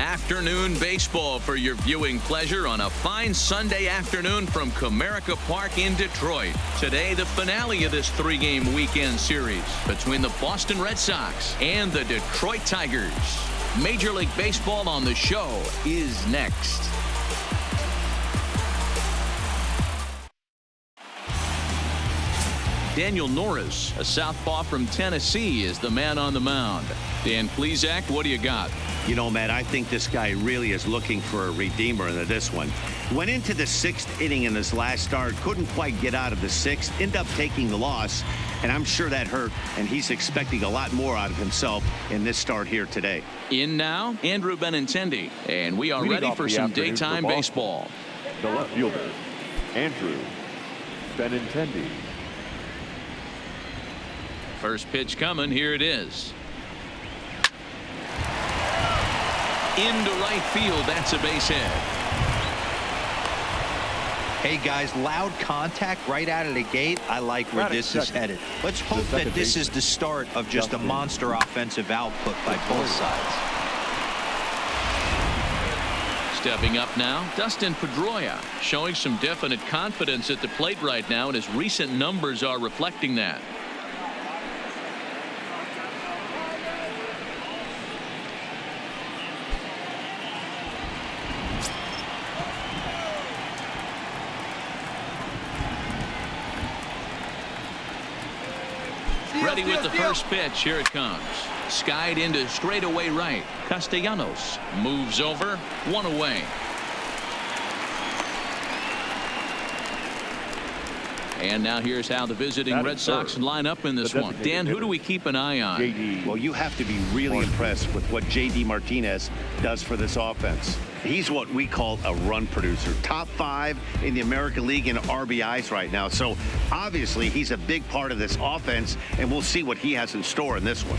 Afternoon baseball for your viewing pleasure on a fine Sunday afternoon from Comerica Park in Detroit. Today, the finale of this three-game weekend series between the Boston Red Sox and the Detroit Tigers. Major League Baseball on the show is next. Daniel Norris, a southpaw from Tennessee, is the man on the mound. Dan Plesac, what do you got? You know, Matt, I think this guy really is looking for a redeemer in this one. Went into the sixth inning in his last start, couldn't quite get out of the sixth, ended up taking the loss, and I'm sure that hurt, and he's expecting a lot more out of himself in this start here today. In now, Andrew Benintendi, and we are ready for some daytime baseball. The left fielder, Andrew Benintendi. First pitch coming. Here it is. Into right field. That's a base hit. Hey guys, loud contact right out of the gate. I like where this is headed. Let's hope that this is the start of just a monster offensive output by both sides. Stepping up now, Dustin Pedroia, showing some definite confidence at the plate right now, and his recent numbers are reflecting that. Ready with the first pitch. Here it comes. Skied into straightaway right. Castellanos moves over. One away. And now here's how the visiting Red Sox line up in this one. Dan, who do we keep an eye on? Well, you have to be really impressed with what J.D. Martinez does for this offense. He's what we call a run producer. Top 5 in the American League in RBIs right now. So obviously he's a big part of this offense, and we'll see what he has in store in this one.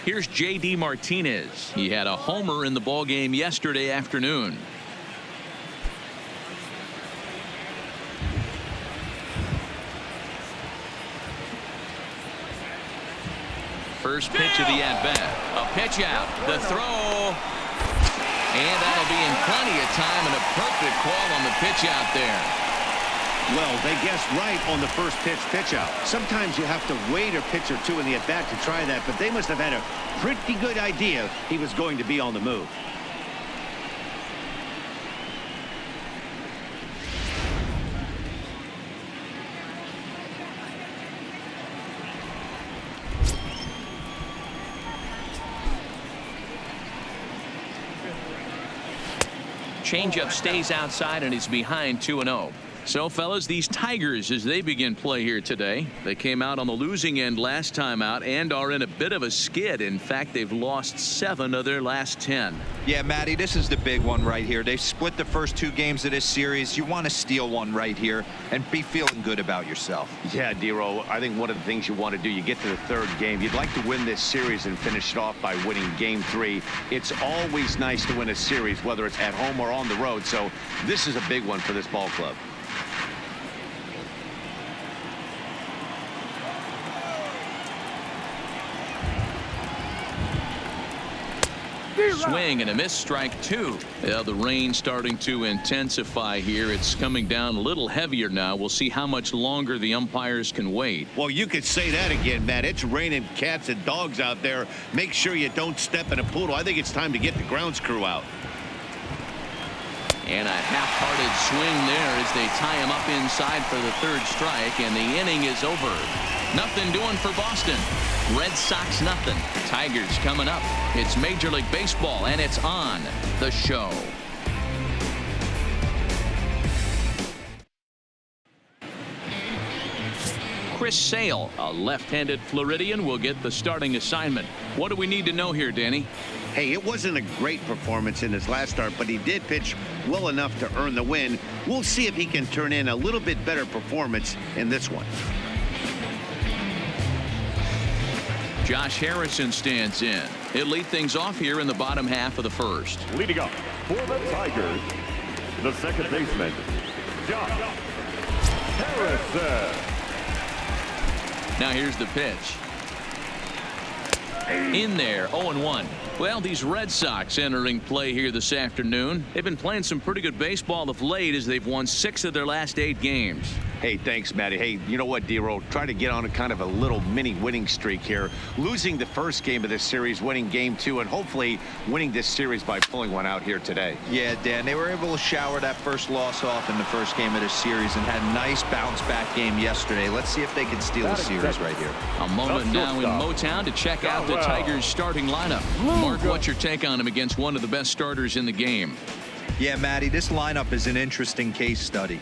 Here's J.D. Martinez. He had a homer in the ballgame yesterday afternoon. First pitch of the at-bat. A pitch out. The throw. And that'll be in plenty of time, and a perfect call on the pitch out there. Well, they guessed right on the first pitch out. Sometimes you have to wait a pitch or two in the at-bat to try that, but they must have had a pretty good idea he was going to be on the move. Changeup stays outside, and he's behind 2-0. So, fellas, these Tigers, as they begin play here today, they came out on the losing end last time out and are in a bit of a skid. In fact, they've lost 7 of their last 10. Yeah, Matty, this is the big one right here. They've split the first 2 games of this series. You want to steal one right here and be feeling good about yourself. Yeah, Dero, I think one of the things you want to do, you get to the 3rd game, you'd like to win this series and finish it off by winning game 3. It's always nice to win a series, whether it's at home or on the road. So this is a big one for this ball club. Swing and a miss, strike 2. Yeah, the rain starting to intensify here. It's coming down a little heavier now. We'll see how much longer the umpires can wait. Well, you could say that again, Matt. It's raining cats and dogs out there. Make sure you don't step in a poodle. I think it's time to get the grounds crew out. And a half-hearted swing there as they tie him up inside for the 3rd strike, and the inning is over. Nothing doing for Boston. Red Sox nothing. Tigers coming up. It's Major League Baseball, and it's on the show. Chris Sale, a left-handed Floridian, will get the starting assignment. What do we need to know here, Danny? Hey, it wasn't a great performance in his last start, but he did pitch well enough to earn the win. We'll see if he can turn in a little bit better performance in this one. Josh Harrison stands in. He'll lead things off here in the bottom half of the first. Leading up for the Tigers, the second baseman, Josh Harrison. Now here's the pitch. In there, 0-1. Well, these Red Sox entering play here this afternoon. They've been playing some pretty good baseball of late as they've won 6 of their last 8 games. Hey, thanks, Matty. Hey, you know what, D-Roll? Try to get on a kind of a little mini winning streak here. Losing the first game of this series, winning game 2, and hopefully winning this series by pulling one out here today. Yeah, Dan, they were able to shower that first loss off in the first game of this series and had a nice bounce-back game yesterday. Let's see if they can steal the series right here. A moment now in Motown to check out the Tigers' starting lineup. Mark, what's your take on him against one of the best starters in the game? Yeah, Matty, this lineup is an interesting case study.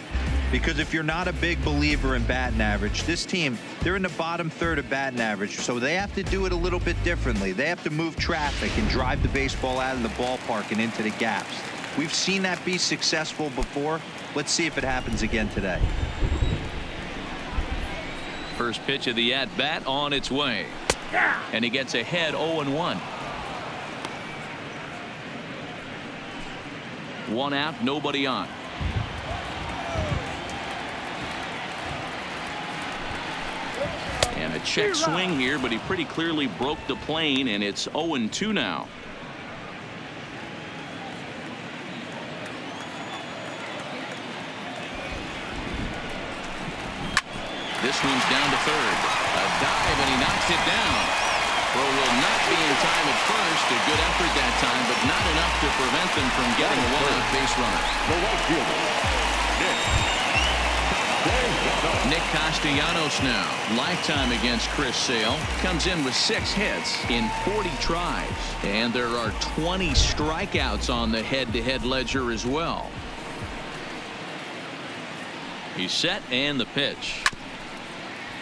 Because if you're not a big believer in batting average, this team, they're in the bottom third of batting average, so they have to do it a little bit differently. They have to move traffic and drive the baseball out of the ballpark and into the gaps. We've seen that be successful before. Let's see if it happens again today. First pitch of the at-bat on its way. And he gets ahead 0-1. 1 out, nobody on. And a check swing here, but he pretty clearly broke the plane, and it's 0-2 now. This one's down to third. A dive, and he knocks it down. Throw will not be in time at first. A good effort that time, but not enough to prevent them from getting a one-out base runner. The right fielder, Nick Castellanos now. Lifetime against Chris Sale. Comes in with 6 hits in 40 tries. And there are 20 strikeouts on the head-to-head ledger as well. He's set, and the pitch.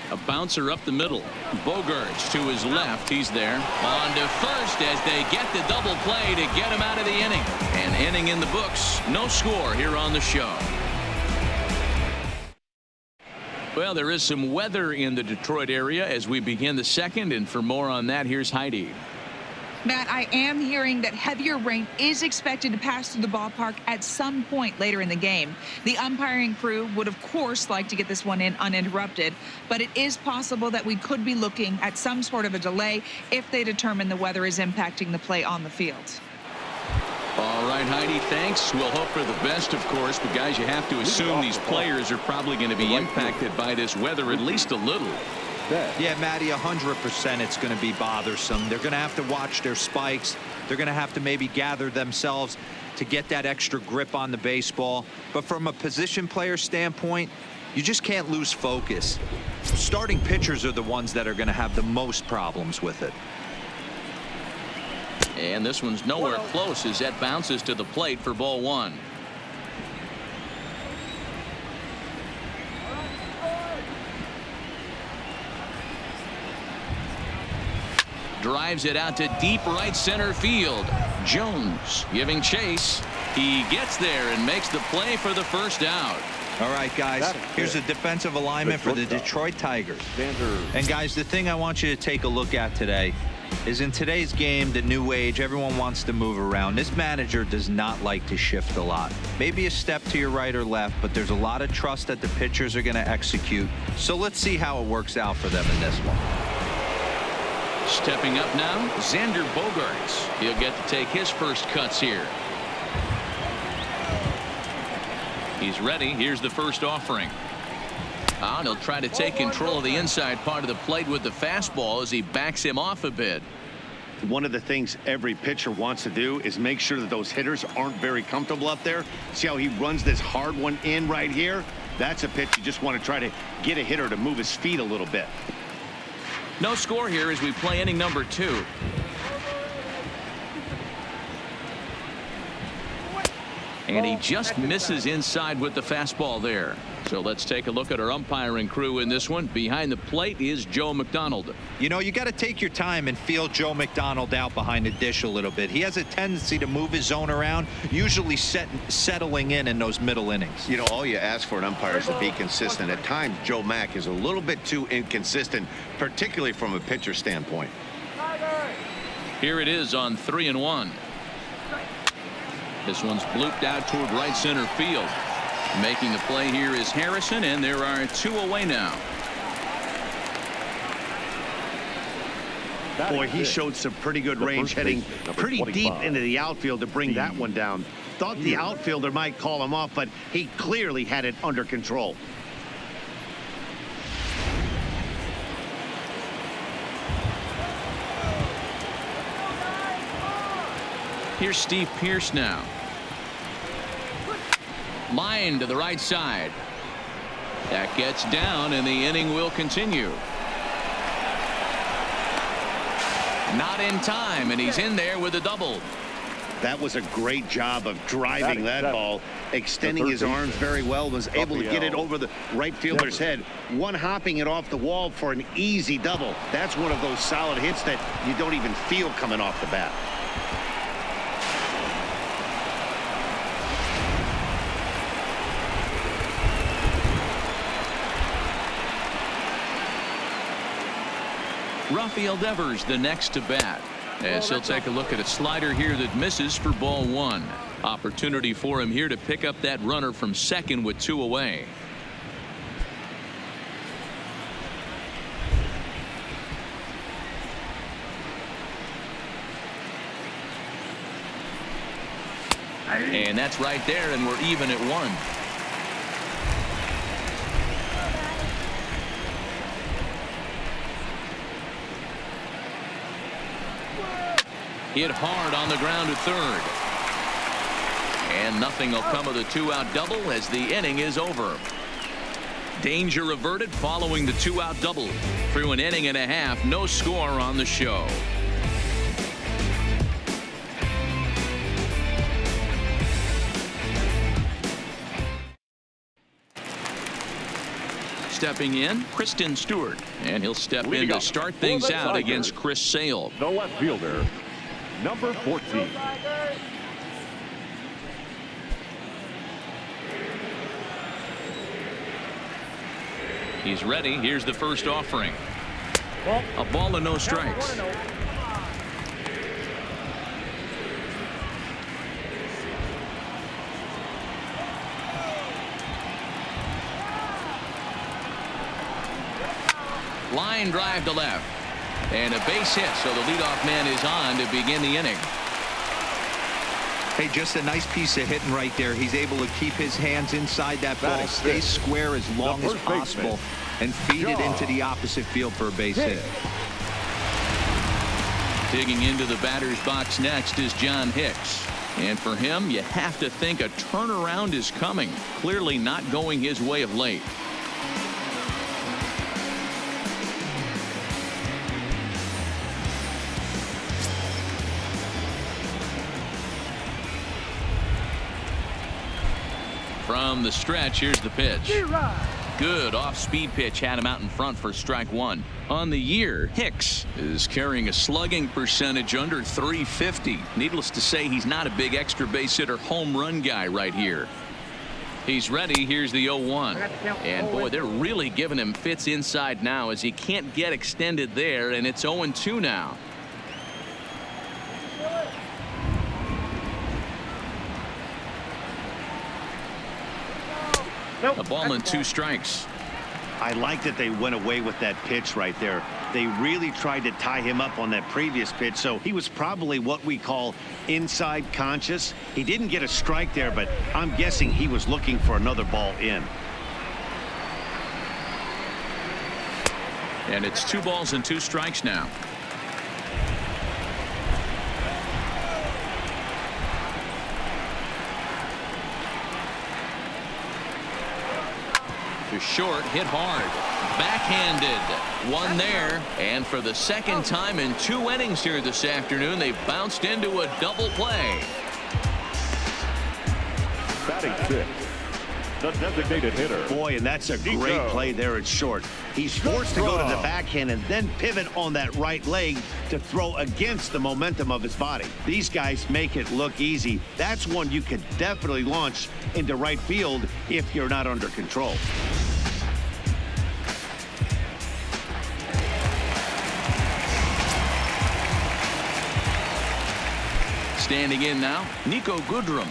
A bouncer up the middle. Bogarts to his left. He's there. On to first as they get the double play to get him out of the inning. An inning in the books. No score here on the show. Well, there is some weather in the Detroit area as we begin the second, and for more on that, here's Heidi. Matt, I am hearing that heavier rain is expected to pass through the ballpark at some point later in the game. The umpiring crew would, of course, like to get this one in uninterrupted, but it is possible that we could be looking at some sort of a delay if they determine the weather is impacting the play on the field. All right, Heidi, thanks. We'll hope for the best, of course, but guys, you have to assume these players are probably going to be impacted by this weather at least a little. Yeah, Matty, 100% it's going to be bothersome. They're going to have to watch their spikes. They're going to have to maybe gather themselves to get that extra grip on the baseball. But from a position player standpoint, you just can't lose focus. Starting pitchers are the ones that are going to have the most problems with it. And this one's nowhere close as that bounces to the plate for ball 1. Drives it out to deep right center field. Jones giving chase. He gets there and makes the play for the first out. All right, guys, here's a defensive alignment for the Detroit Tigers. And guys, the thing I want you to take a look at today is in today's game, the new age, everyone wants to move around. This manager does not like to shift a lot. Maybe a step to your right or left, but there's a lot of trust that the pitchers are going to execute. So let's see how it works out for them in this one. Stepping up now, Xander Bogarts. He'll get to take his first cuts here. He's ready. Here's the first offering. And he'll try to take control of the inside part of the plate with the fastball as he backs him off a bit. One of the things every pitcher wants to do is make sure that those hitters aren't very comfortable up there. See how he runs this hard one in right here? That's a pitch you just want to try to get a hitter to move his feet a little bit. No score here as we play inning number 2. And he just misses inside with the fastball there. So let's take a look at our umpiring crew in this one. Behind the plate is Joe McDonald. You know, you got to take your time and feel Joe McDonald out behind the dish a little bit. He has a tendency to move his zone around, usually settling in those middle innings. You know, all you ask for an umpire is to be consistent. At times, Joe Mack is a little bit too inconsistent, particularly from a pitcher standpoint. Here it is on 3-1. This one's blooped out toward right center field. Making the play here is Harrison, and there are 2 away now. Boy, he showed some pretty good range heading pretty deep into the outfield to bring that one down. Thought the outfielder might call him off, but he clearly had it under control. Here's Steve Pearce now. Line to the right side. That gets down, and the inning will continue. Not in time, and he's in there with a double. That was a great job of driving that ball, extending his arms very well, was able to get it over the right fielder's head, one hopping it off the wall for an easy double. That's one of those solid hits that you don't even feel coming off the bat. Rafael Devers the next to bat, as he'll take a look at a slider here that misses for ball one. Opportunity for him here to pick up that runner from second with 2 away. And that's right there, and we're even at 1. Hit hard on the ground to third. And nothing will come of the 2-out double as the inning is over. Danger averted following the 2-out double. Through an inning and a half, no score on the show. Stepping in, Kristen Stewart, and he'll step in to start things out against Chris Sale. The left fielder, number 14. He's ready. Here's the first offering. A ball and no strikes. Line drive to left. And a base hit, so the leadoff man is on to begin the inning. Hey, just a nice piece of hitting right there. He's able to keep his hands inside that ball, stay square as long as possible, and feed it into the opposite field for a base hit. Digging into the batter's box next is John Hicks. And for him, you have to think a turnaround is coming. Clearly not going his way of late. From the stretch, here's the pitch. Good off-speed pitch, had him out in front for strike one. On the year, Hicks is carrying a slugging percentage under 350. Needless to say, he's not a big extra base hitter home run guy right here. He's ready. Here's the 0-1. And boy, they're really giving him fits inside now as he can't get extended there, and it's 0-2 now. A ball and 2 strikes. I like that they went away with that pitch right there. They really tried to tie him up on that previous pitch, so he was probably what we call inside conscious. He didn't get a strike there, but I'm guessing he was looking for another ball in. And it's 2 balls and 2 strikes now. To short, hit hard, backhanded, one there, and for the second time in 2 innings here this afternoon, they bounced into a double play. Batting 6, the designated hitter. Boy, and that's a great play there at short. He's forced to go to the backhand and then pivot on that right leg to throw against the momentum of his body. These guys make it look easy. That's one you could definitely launch into right field if you're not under control. Standing in now, Nico Goodrum,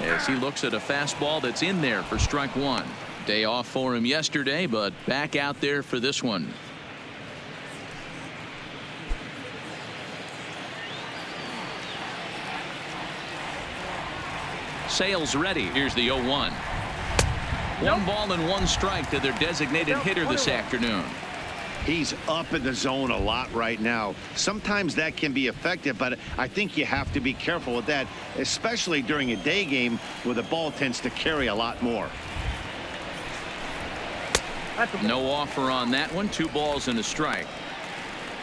as he looks at a fastball that's in there for strike one. Day off for him yesterday, but back out there for this one. Sales ready. Here's the 0-1. One ball and one strike to their designated hitter this afternoon. He's up in the zone a lot right now. Sometimes that can be effective, but I think you have to be careful with that, especially during a day game where the ball tends to carry a lot more. No offer on that one. 2 balls and a strike.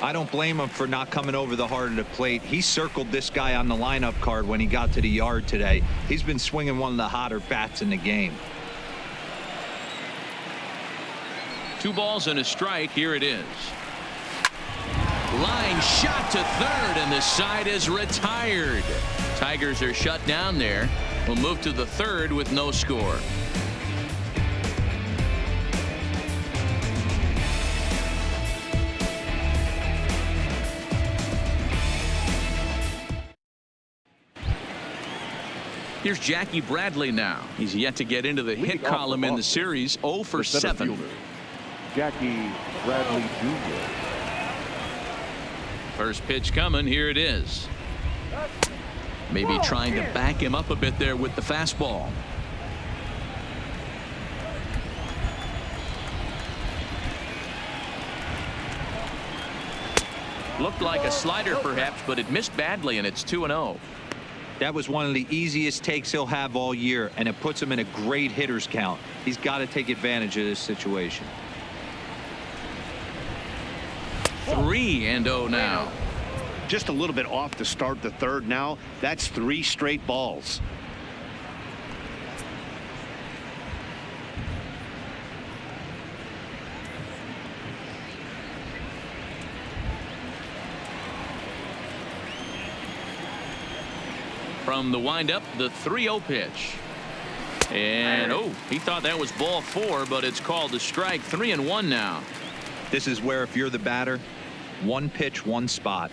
I don't blame him for not coming over the heart of the plate. He circled this guy on the lineup card when he got to the yard today. He's been swinging one of the hotter bats in the game. 2 balls and a strike. Here it is. Line shot to third, and the side is retired. Tigers are shut down there. We'll move to the third with no score. Here's Jackie Bradley now. He's yet to get into the hit column in the series. 0 for 7. Jackie Bradley Jr. First pitch coming. Here it is. Maybe trying to back him up a bit there with the fastball. Looked like a slider perhaps, but it missed badly, and it's 2-0. That was one of the easiest takes he'll have all year, and it puts him in a great hitter's count. He's got to take advantage of this situation. 3-0 now. Just a little bit off to start the third now. That's 3 straight balls. From the windup, the 3-0 pitch. And he thought that was ball 4, but it's called a strike. 3-1 now. This is where if you're the batter, one pitch, one spot,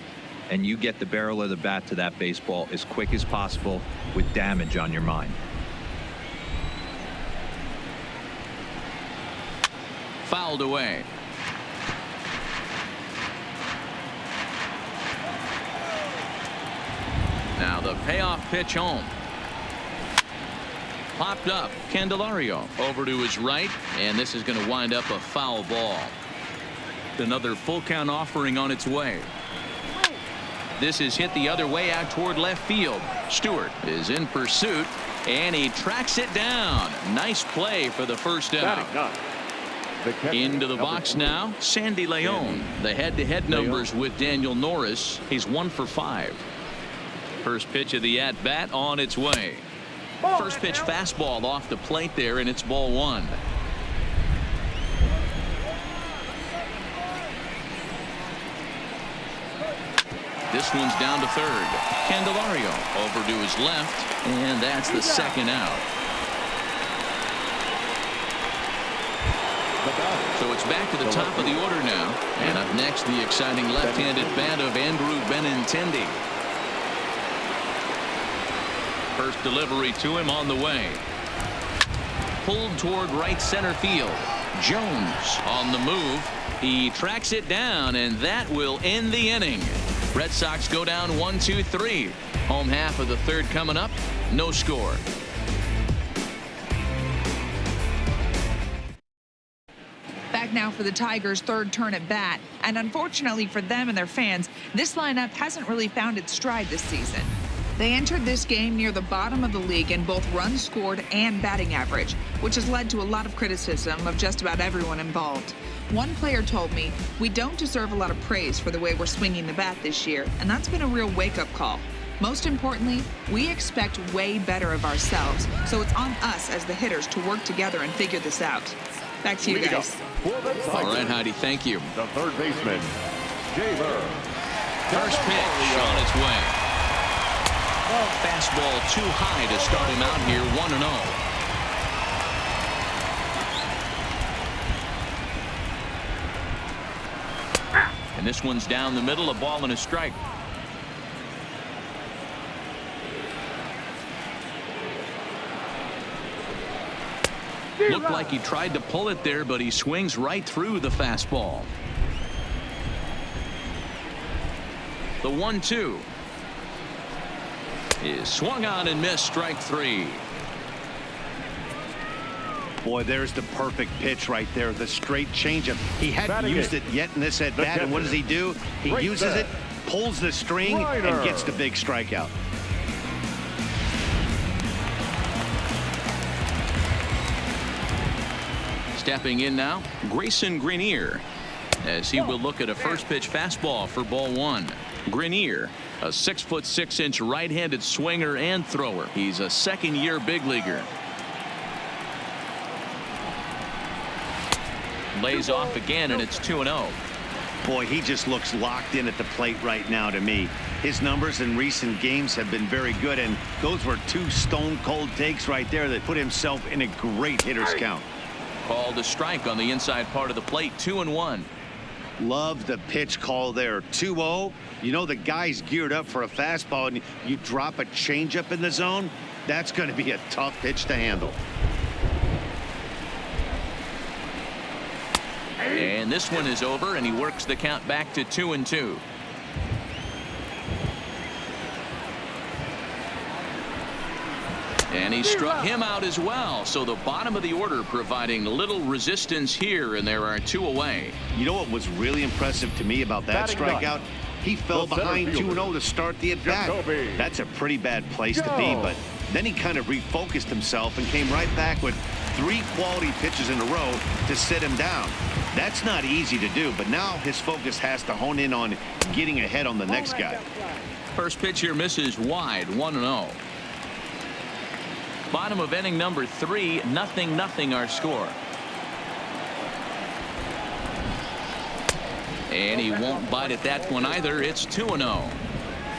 and you get the barrel of the bat to that baseball as quick as possible with damage on your mind. Fouled away. Now the payoff pitch home. Popped up. Candelario over to his right, and this is going to wind up a foul ball. Another full count offering on its way. This is hit the other way out toward left field. Stewart is in pursuit, and he tracks it down. Nice play for the first out. Into the box now, Sandy Leon. The head-to-head numbers with Daniel Norris. He's 1 for 5. First pitch of the at-bat on its way. First pitch fastball off the plate there, and it's ball 1. This one's down to third. Candelario over to his left, and that's the second out. So it's back to the top of the order now. And up next, the exciting left-handed bat of Andrew Benintendi. First delivery to him on the way. Pulled toward right center field. Jones on the move. He tracks it down, and that will end the inning. Red Sox go down 1-2-3. Home half of the third coming up. No score. Back now for the Tigers' third turn at bat. And unfortunately for them and their fans, this lineup hasn't really found its stride this season. They entered this game near the bottom of the league in both runs scored and batting average, which has led to a lot of criticism of just about everyone involved. One player told me, "We don't deserve a lot of praise for the way we're swinging the bat this year," and that's been a real wake-up call. Most importantly, we expect way better of ourselves, so it's on us as the hitters to work together and figure this out. Back to you guys. All right, Heidi, thank you. The third baseman, Jamer. First pitch on its way. Fastball too high to start him out here, 1-0. And this one's down the middle, a ball and a strike. Looked like he tried to pull it there, but he swings right through the fastball. The 1-2 is swung on and missed, strike 3. Boy, there's the perfect pitch right there, the straight changeup. He hadn't used it yet in this at-bat, and what does he do? He uses it, pulls the string, and gets the big strikeout. Stepping in now, Grayson Grenier, as he will look at a first pitch fastball for ball one. Grenier, a 6'6" right-handed swinger and thrower. He's a second-year big leaguer. Lays off again, and it's 2-0. Boy, he just looks locked in at the plate right now to me. His numbers in recent games have been very good, and those were two stone-cold takes right there that put himself in a great hitter's count. Called a strike on the inside part of the plate, 2-1. Love the pitch call there. 2-0. You know the guy's geared up for a fastball, and you drop a changeup in the zone. That's going to be a tough pitch to handle. And this one is over, and he works the count back to 2-2. And he struck him out as well. So the bottom of the order providing little resistance here, and there are two away. You know what was really impressive to me about that strikeout? He fell behind 2-0 to start the at-bat. That's a pretty bad place to be, but then he kind of refocused himself and came right back with 3 quality pitches in a row to sit him down. That's not easy to do, but now his focus has to hone in on getting ahead on the next guy. First pitch here misses wide, 1-0. Bottom of inning number 3, 0-0 our score. And he won't bite at that one either. It's 2-0.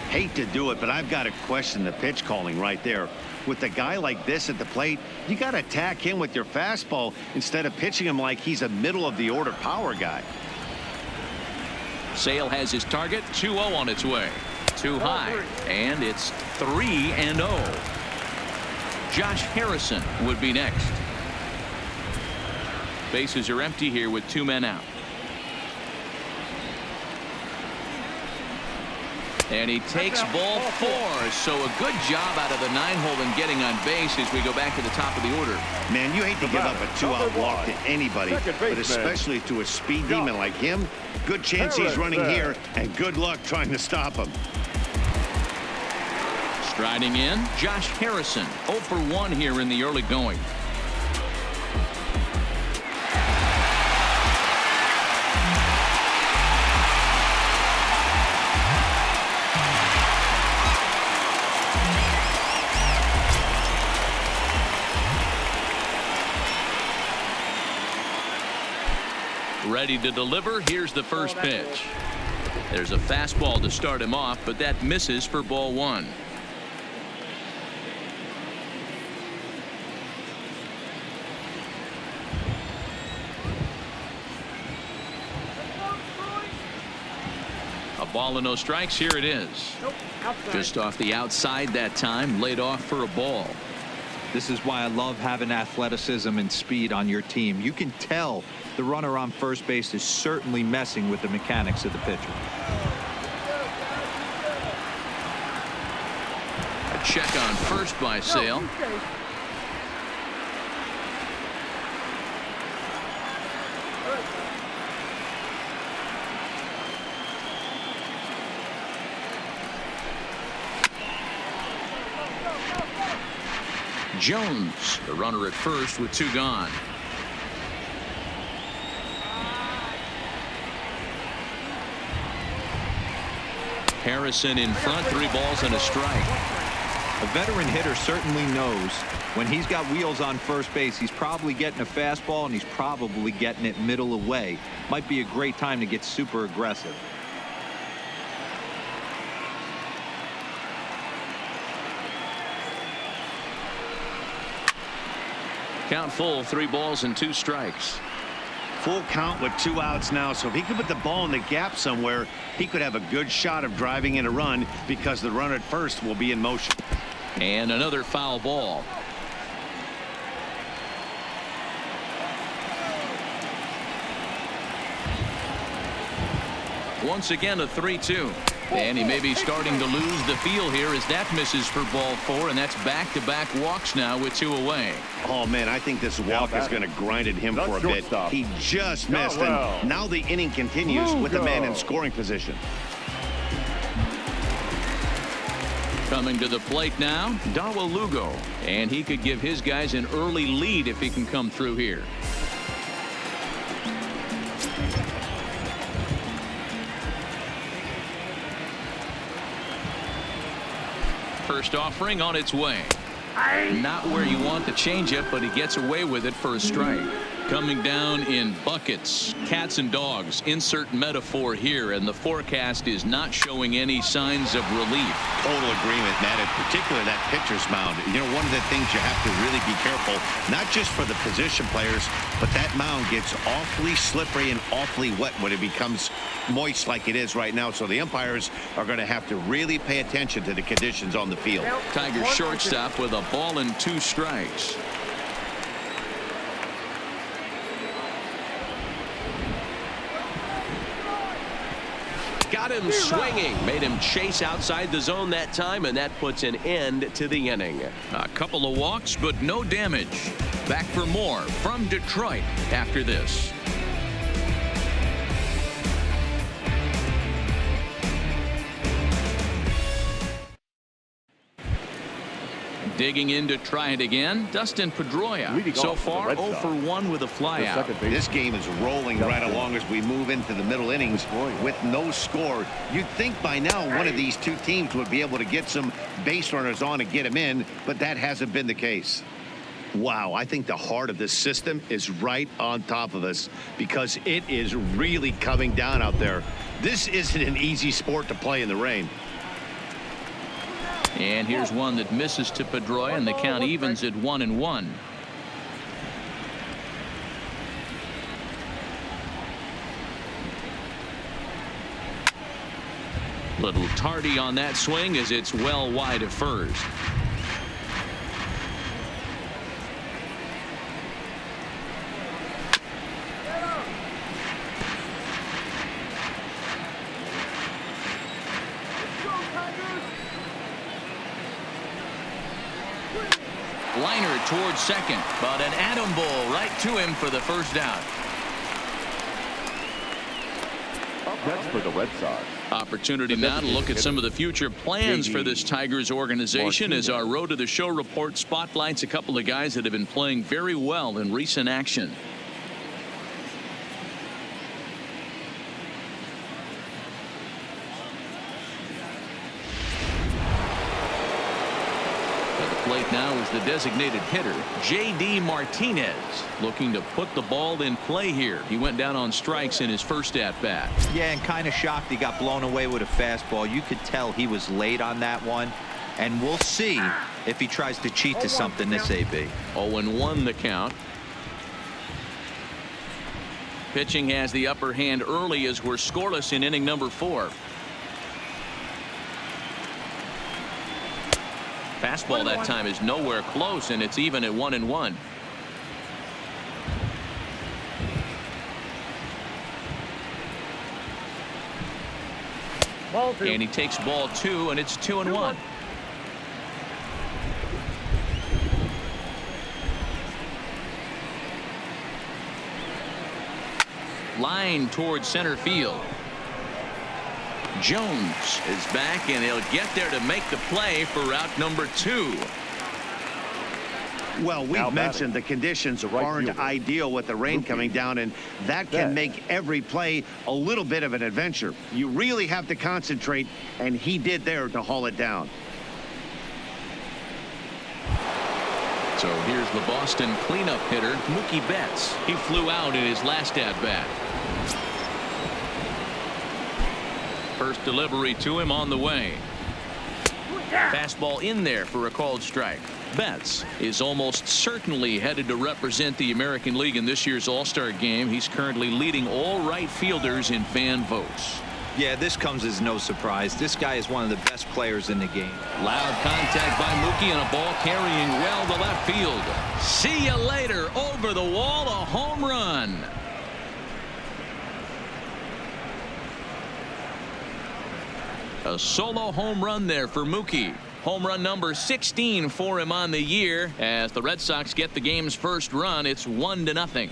Hate to do it, but I've got to question the pitch calling right there. With a guy like this at the plate, you got to attack him with your fastball instead of pitching him like he's a middle of the order power guy. Sale has his target, 2-0 on its way. Too high, and it's 3-0. Josh Harrison would be next. Bases are empty here with 2 men out. And he takes ball 4. So a good job out of the 9-hole in getting on base as we go back to the top of the order. Man, you hate to give up a 2-out walk to anybody, but especially to a speed demon like him. Good chance he's running here, and good luck trying to stop him. Striding in, Josh Harrison, 0 for 1 here in the early going. Ready to deliver. Here's the first pitch. There's a fastball to start him off, but that misses for ball 1. A ball and no strikes. Here it is. Just off the outside that time, laid off for a ball. This is why I love having athleticism and speed on your team. You can tell the runner on first base is certainly messing with the mechanics of the pitcher. A check on first by Sale. Jones, the runner at first with 2 gone. Harrison in front, 3 balls and a strike. A veteran hitter certainly knows when he's got wheels on first base, he's probably getting a fastball and he's probably getting it middle away. Might be a great time to get super aggressive. Count full, 3 balls and 2 strikes. Full count with 2 outs now, so if he could put the ball in the gap somewhere, he could have a good shot of driving in a run because the runner at first will be in motion. And another foul ball. Once again a 3-2. And he may be starting to lose the feel here as that misses for ball 4, and that's back-to-back walks now with 2 away. Oh, man, I think this walk is going to grind at him for a bit. He just missed, and now the inning continues with the man in scoring position. Coming to the plate now, Dawa Lugo, and he could give his guys an early lead if he can come through here. First offering on its way. Not where you want the changeup, but he gets away with it for a strike. Coming down in buckets, cats and dogs, insert metaphor here, and the forecast is not showing any signs of relief. Total agreement, Matt, in particular that pitcher's mound. You know, one of the things you have to really be careful, not just for the position players, but that mound gets awfully slippery and awfully wet when it becomes moist like it is right now. So the umpires are going to have to really pay attention to the conditions on the field. Tigers shortstop with a ball and 2 strikes. Got him swinging, made him chase outside the zone that time, and that puts an end to the inning. A couple of walks, but no damage. Back for more from Detroit after this. Digging in to try it again, Dustin Pedroia. So far, 0 for 1 with a flyout. This game is rolling right along as we move into the middle innings with no score. You'd think by now one of these two teams would be able to get some base runners on and get them in, but that hasn't been the case. Wow, I think the heart of this system is right on top of us because it is really coming down out there. This isn't an easy sport to play in the rain. And here's one that misses to Pedroia, and the count evens at 1-1. Little tardy on that swing as it's well wide of first. Liner towards second, but an atom ball right to him for the first out. That's for the Red Sox. Opportunity now to look at some of the future plans for this Tigers organization as our Road to the Show report spotlights a couple of guys that have been playing very well in recent action. Plate now is the designated hitter, J.D. Martinez, looking to put the ball in play here. He went down on strikes in his first at-bat. Yeah, and kind of shocked he got blown away with a fastball. You could tell he was late on that one, and we'll see if he tries to cheat to something this AB. 0-1 the count. Pitching has the upper hand early as we're scoreless in inning number 4. Fastball that time is nowhere close, and it's even at 1-1. And he takes ball 2, and it's 2-1. Line towards center field. Jones is back, and he'll get there to make the play for route number 2. Well, we've mentioned the conditions aren't ideal with the rain coming down, and that can make every play a little bit of an adventure. You really have to concentrate, and he did there to haul it down. So here's the Boston cleanup hitter, Mookie Betts. He flew out in his last at-bat. First delivery to him on the way. Fastball in there for a called strike. Betts is almost certainly headed to represent the American League in this year's All-Star game. He's currently leading all right fielders in fan votes. Yeah, this comes as no surprise. This guy is one of the best players in the game. Loud contact by Mookie and a ball carrying well to left field. See you later. Over the wall, a home run. A solo home run there for Mookie. Home run number 16 for him on the year. As the Red Sox get the game's first run, it's 1-0.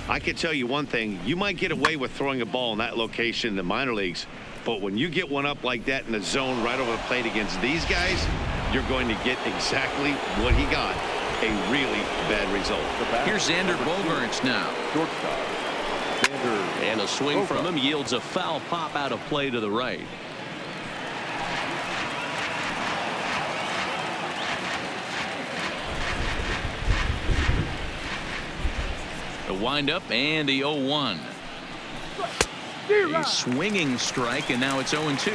I can tell you one thing. You might get away with throwing a ball in that location in the minor leagues, but when you get one up like that in the zone right over the plate against these guys, you're going to get exactly what he got. A really bad result. Here's Xander Bogaerts now. And a swing from him yields a foul pop out of play to the right. The windup and the 0-1. A swinging strike, and now it's 0-2.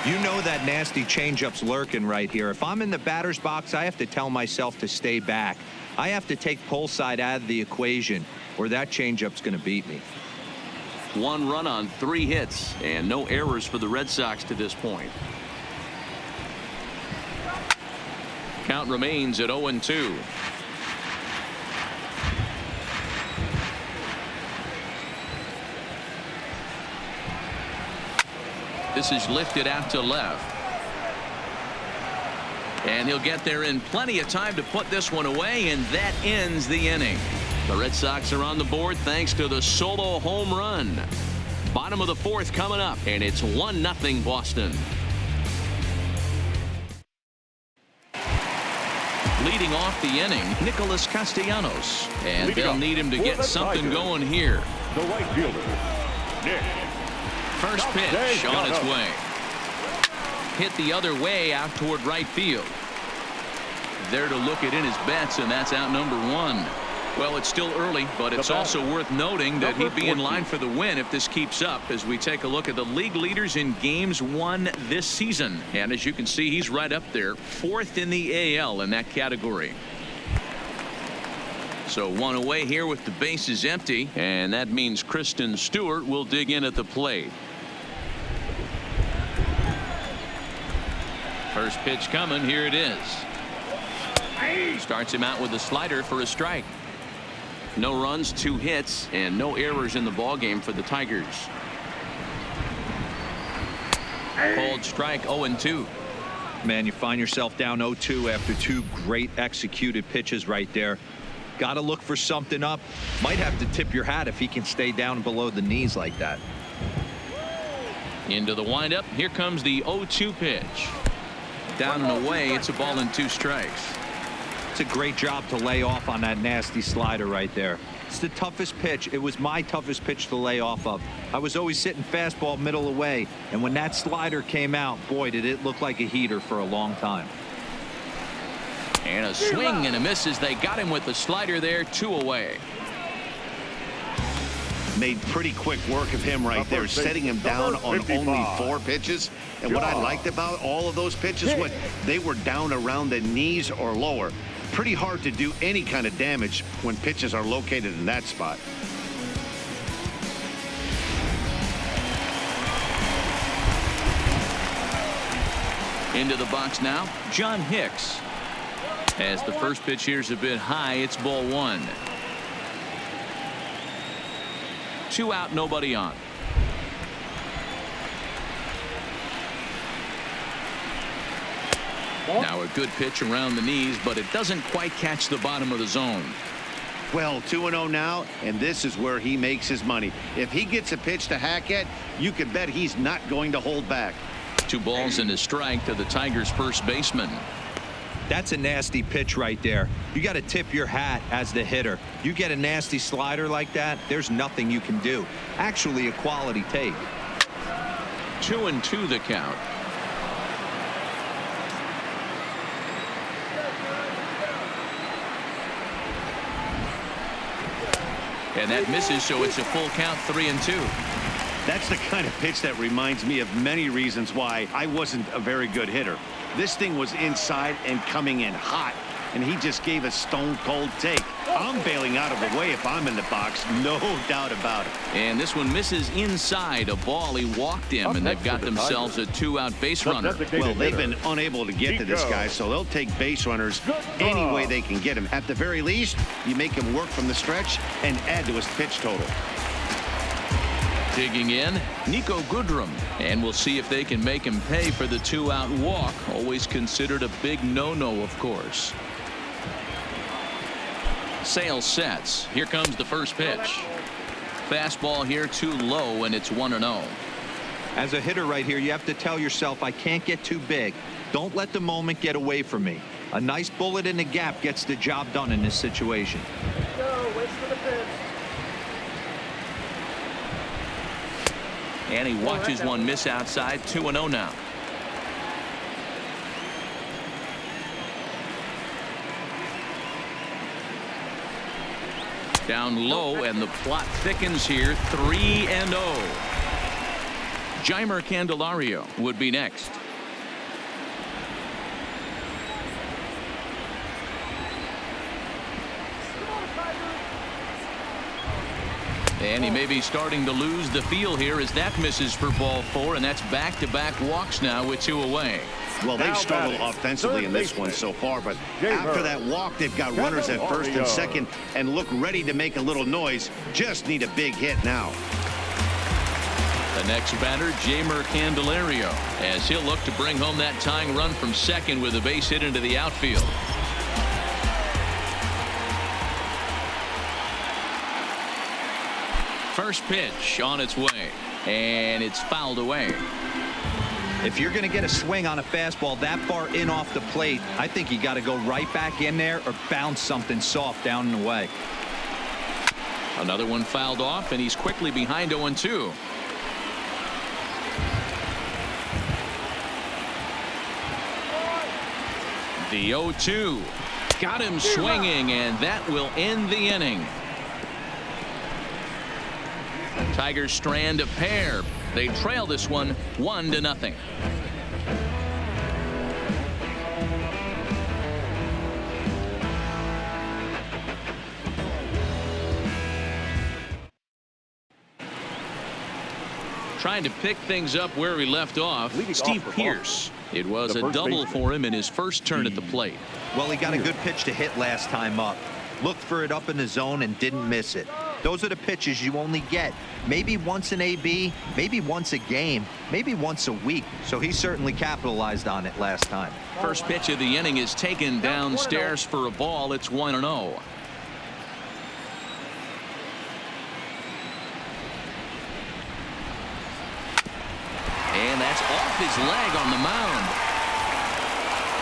You know that nasty changeup's lurking right here. If I'm in the batter's box, I have to tell myself to stay back. I have to take pull side out of the equation, or that changeup's going to beat me. 1 run on 3 hits, and no errors for the Red Sox to this point. Count remains at 0-2. This is lifted out to left. And he'll get there in plenty of time to put this one away, and that ends the inning. The Red Sox are on the board thanks to the solo home run. Bottom of the 4th coming up, and it's 1-0 Boston. Leading off the inning, Nicholas Castellanos. And they'll need him to get something going here. The right fielder, Nick. First pitch on its way. Hit the other way out toward right field. There to look it in his bets, and that's out number 1. Well, it's still early, but it's also worth noting that he'd be in line for the win if this keeps up as we take a look at the league leaders in games won this season. And as you can see, he's right up there, 4th in the AL in that category. So 1 away here with the bases empty, and that means Kristen Stewart will dig in at the plate. First pitch coming. Here it is. Starts him out with a slider for a strike. No runs, 2 hits, and no errors in the ball game for the Tigers. Cold strike, 0-2. Man, you find yourself down 0-2 after 2 great executed pitches right there. Got to look for something up. Might have to tip your hat if he can stay down below the knees like that. Into the windup. Here comes the 0-2 pitch. Down and away. It's a ball and 2 strikes. It's a great job to lay off on that nasty slider right there. It's the toughest pitch. It was my toughest pitch to lay off of. I was always sitting fastball middle away, and when that slider came out, boy, did it look like a heater for a long time. And a swing and a miss as they got him with the slider there. 2 away. Made pretty quick work of him right there, setting him down on only 4 pitches. And what I liked about all of those pitches, what they were down around the knees or lower. Pretty hard to do any kind of damage when pitches are located in that spot. Into the box now, John Hicks. As the first pitch here's a bit high, it's ball 1. 2 out, nobody on. Now a good pitch around the knees, but it doesn't quite catch the bottom of the zone. Well, 2-0 now, and this is where he makes his money. If he gets a pitch to hack at, you can bet he's not going to hold back. 2 balls and a strike to the Tigers' first baseman. That's a nasty pitch right there. You got to tip your hat as the hitter. You get a nasty slider like that, there's nothing you can do. Actually a quality take. 2-2 the count. And that misses, so it's a full count, 3-2. That's the kind of pitch that reminds me of many reasons why I wasn't a very good hitter. This thing was inside and coming in hot, and he just gave a stone-cold take. I'm bailing out of the way if I'm in the box, no doubt about it. And this one misses inside, a ball he walked him, and they've got themselves a 2-out base runner. Well, they've been unable to get to this guy, so they'll take base runners any way they can get him. At the very least, you make him work from the stretch and add to his pitch total. Digging in, Nico Goodrum. And we'll see if they can make him pay for the 2-out walk. Always considered a big no-no, of course. Sale sets. Here comes the first pitch. Fastball here too low, and it's 1-0. As a hitter right here, you have to tell yourself, I can't get too big. Don't let the moment get away from me. A nice bullet in the gap gets the job done in this situation. And he watches one miss outside. 2-0 now. Down low, and the plot thickens here. 3-0. Jeimer Candelario would be next. And he may be starting to lose the feel here as that misses for ball 4, and that's back-to-back walks now with 2 away. Well, they've struggled offensively in this one so far, but after that walk, they've got runners at first and second and look ready to make a little noise. Just need a big hit now. The next batter, Jeimer Candelario, as he'll look to bring home that tying run from second with a base hit into the outfield. First pitch on its way, and it's fouled away. If you're going to get a swing on a fastball that far in off the plate, I think you got to go right back in there or bounce something soft down and away. Another one fouled off, and he's quickly behind 0-2. The 0-2 got him swinging, and that will end the inning. Tigers strand a pair. They trail this one 1-0. Trying to pick things up where we left off, Steve Pearce. It was a double for him in his first turn at the plate. Well, he got a good pitch to hit last time up. Looked for it up in the zone and didn't miss it. Those are the pitches you only get maybe once in AB, maybe once a game, maybe once a week. So he certainly capitalized on it last time. First pitch of the inning is taken downstairs for a ball. It's 1-0. And that's off his leg on the mound.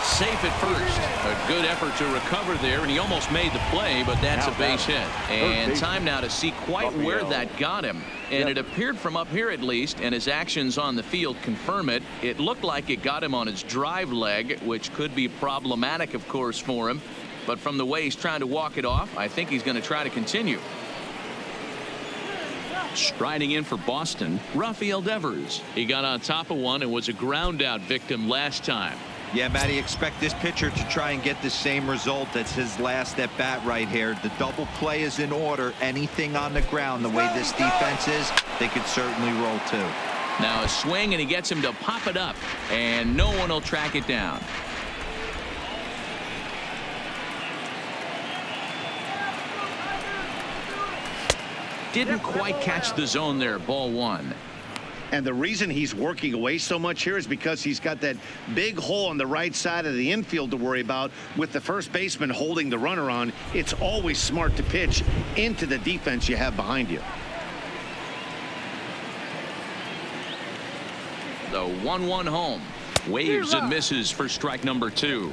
Safe at first. A good effort to recover there, and he almost made the play, but that's a base hit. And time now to see quite where that got him. And it appeared from up here at least, and his actions on the field confirm it. It looked like it got him on his drive leg, which could be problematic, of course, for him. But from the way he's trying to walk it off, I think he's going to try to continue. Striding in for Boston, Rafael Devers. He got on top of one and was a ground out victim last time. Yeah, Matty, expect this pitcher to try and get the same result as his last at bat right here. The double play is in order. Anything on the ground, the way this defense is, they could certainly roll too. Now a swing, and he gets him to pop it up, and no one will track it down. Didn't quite catch the zone there. Ball 1. And the reason he's working away so much here is because he's got that big hole on the right side of the infield to worry about. With the first baseman holding the runner on, it's always smart to pitch into the defense you have behind you. The 1-1 home. Waves and misses for strike number 2.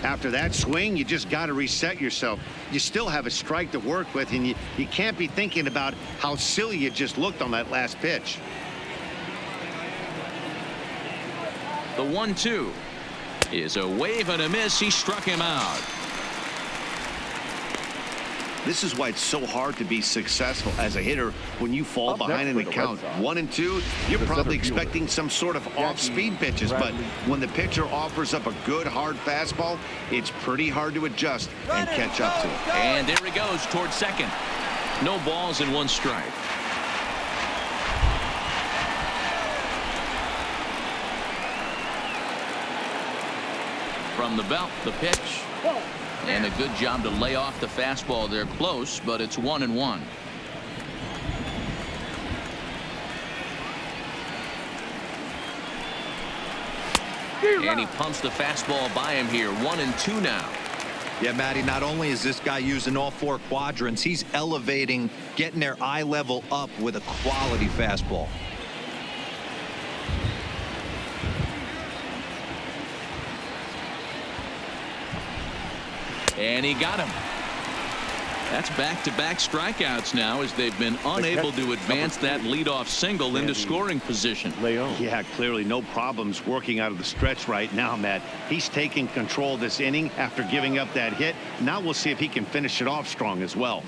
After that swing, you just got to reset yourself. You still have a strike to work with, and you can't be thinking about how silly you just looked on that last pitch. The 1-2 is a wave and a miss. He struck him out. This is why it's so hard to be successful as a hitter when you fall behind in the count. 1-2, you're probably expecting some sort of off-speed pitches, but when the pitcher offers up a good hard fastball, it's pretty hard to adjust and catch up to it. And there he goes towards second. No balls and 1 strike. From the belt, the pitch. And a good job to lay off the fastball there close, but it's 1-1. And he pumps the fastball by him here. 1-2 now. Yeah, Matty, not only is this guy using all 4 quadrants, he's elevating, getting their eye level up with a quality fastball. And he got him. That's back-to-back strikeouts now as they've been unable to advance that leadoff single into scoring position. Yeah, clearly no problems working out of the stretch right now, Matt. He's taking control of this inning after giving up that hit. Now we'll see if he can finish it off strong as well.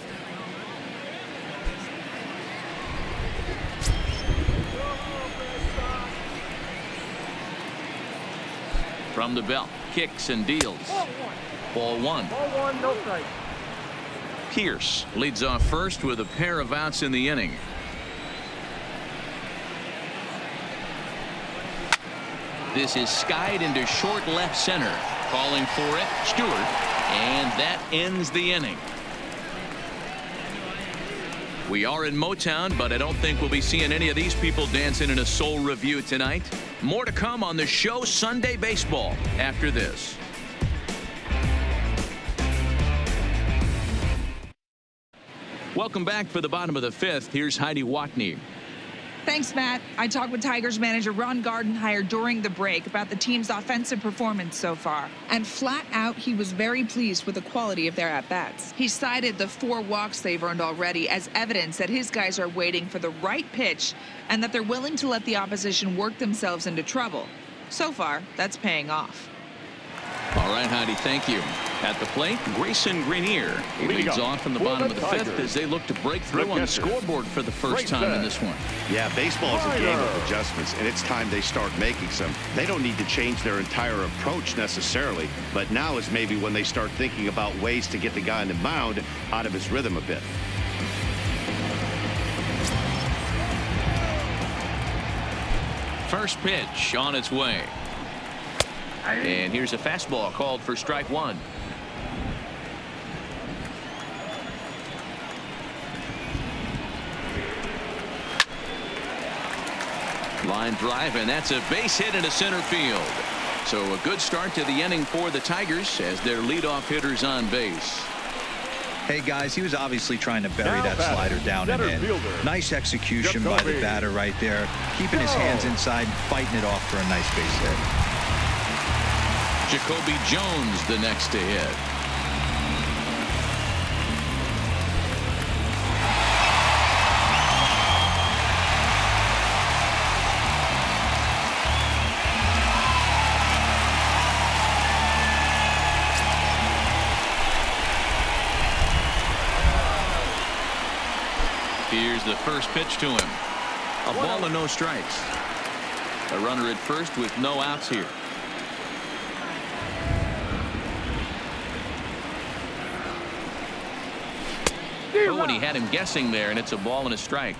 From the belt, kicks and deals. Ball 1. Ball 1, no strike. Pierce leads off first with a pair of outs in the inning. This is skied into short left center. Calling for it, Stewart. And that ends the inning. We are in Motown, but I don't think we'll be seeing any of these people dancing in a soul review tonight. More to come on the show Sunday Baseball after this. Welcome back for the bottom of the 5th. Here's Heidi Watney. Thanks, Matt. I talked with Tigers manager Ron Gardenhire during the break about the team's offensive performance so far. And flat out, he was very pleased with the quality of their at-bats. He cited the 4 walks they've earned already as evidence that his guys are waiting for the right pitch and that they're willing to let the opposition work themselves into trouble. So far, that's paying off. All right, Heidi, thank you. At the plate, Grayson Greenier. He leads off in the bottom of the 5th as they look to break through on the scoreboard for the first time in this one. Yeah, baseball is a game of adjustments, and it's time they start making some. They don't need to change their entire approach necessarily, but now is maybe when they start thinking about ways to get the guy on the mound out of his rhythm a bit. First pitch on its way. And here's a fastball called for strike 1. Line drive, and that's a base hit into center field. So a good start to the inning for the Tigers as their leadoff hitter's on base. Hey, guys, he was obviously trying to bury that slider down and in. Nice execution by the batter right there, keeping his hands inside and fighting it off for a nice base hit. Jacoby Jones the next to hit. Here's the first pitch to him. A ball and no strikes. A runner at first with no outs here. Oh, and he had him guessing there, and it's a ball and a strike.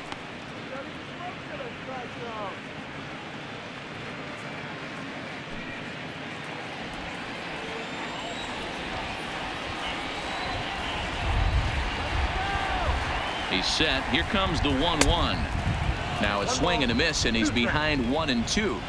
He's set. Here comes the 1-1. Now a swing and a miss, and he's behind 1-2.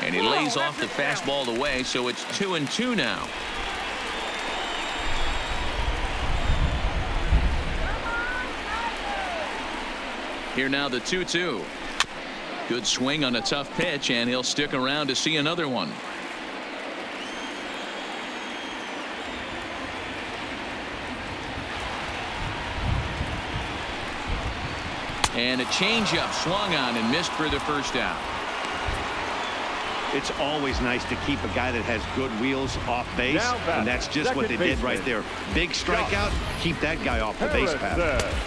And he lays off the fastball away, so it's 2-2 now. Here now the 2-2. Good swing on a tough pitch, and he'll stick around to see another one. And a changeup swung on and missed for the first out. It's always nice to keep a guy that has good wheels off base, and that's just what they did right there. Big strikeout, keep that guy off the base path.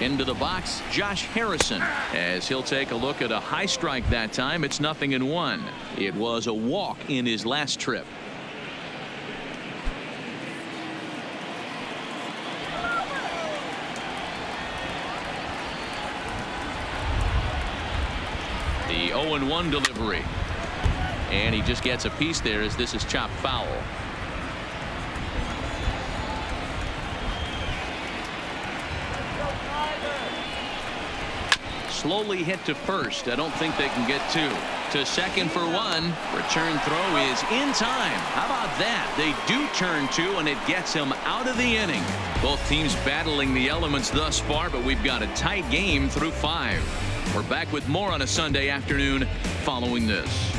Into the box, Josh Harrison, as he'll take a look at a high strike that time. It's 0-1. It was a walk in his last trip. The 0-1 delivery. And he just gets a piece there as this is chopped foul. Slowly hit to first. I don't think they can get two. To second for one. Return throw is in time. How about that? They do turn two, and it gets him out of the inning. Both teams battling the elements thus far, but we've got a tight game through 5. We're back with more on a Sunday afternoon following this.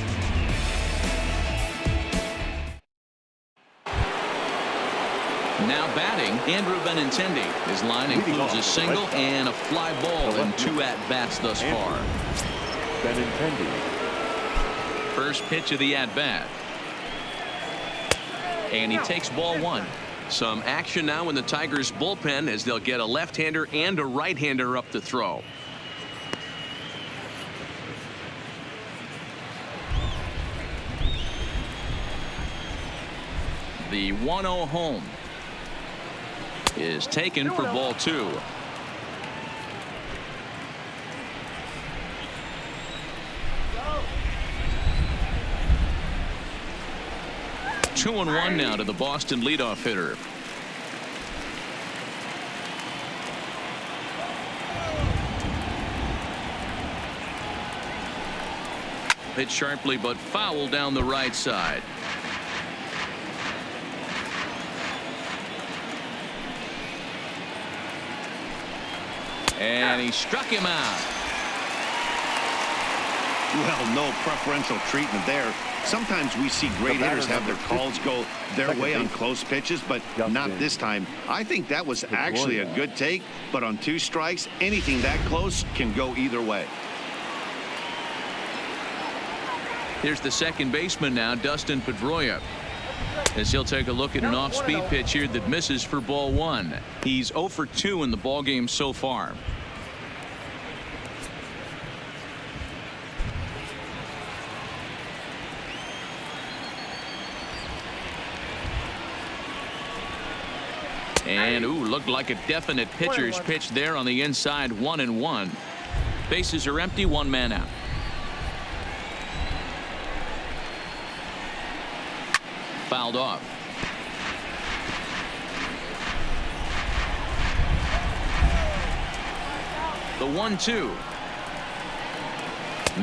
Now batting, Andrew Benintendi. His line includes a single and a fly ball in 2 at-bats thus far. Benintendi. First pitch of the at-bat. And he takes ball 1. Some action now in the Tigers bullpen as they'll get a left-hander and a right-hander up to throw. The 1-0 home is taken for ball 2. Two and 1 now to the Boston leadoff hitter. Hit sharply but foul down the right side. And he struck him out. Well, no preferential treatment there. Sometimes we see great hitters have their calls go their way on close pitches, but not this time. I think that was actually a good take, but on 2 strikes, anything that close can go either way. Here's the second baseman now, Dustin Pedroia, as he'll take a look at an off-speed pitch here that misses for ball 1. He's 0 for 2 in the ballgame so far. And looked like a definite pitcher's pitch there on the inside. 1-1. Bases are empty. 1 man out. Fouled off. The 1-2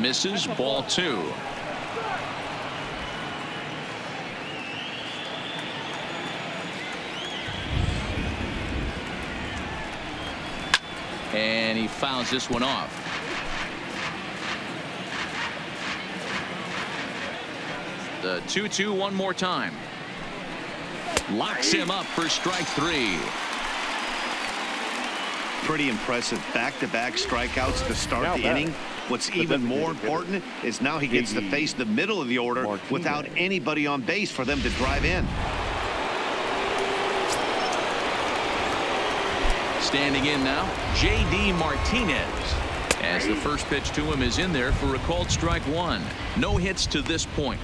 misses. Ball 2. And he fouls this one off. The 2-2 one more time. Locks him up for strike 3. Pretty impressive back-to-back strikeouts to start the inning. What's even more important is now he gets to face the middle of the order without anybody on base for them to drive in. Standing in now, J.D. Martinez, as the first pitch to him is in there for a called strike 1. No hits to this point.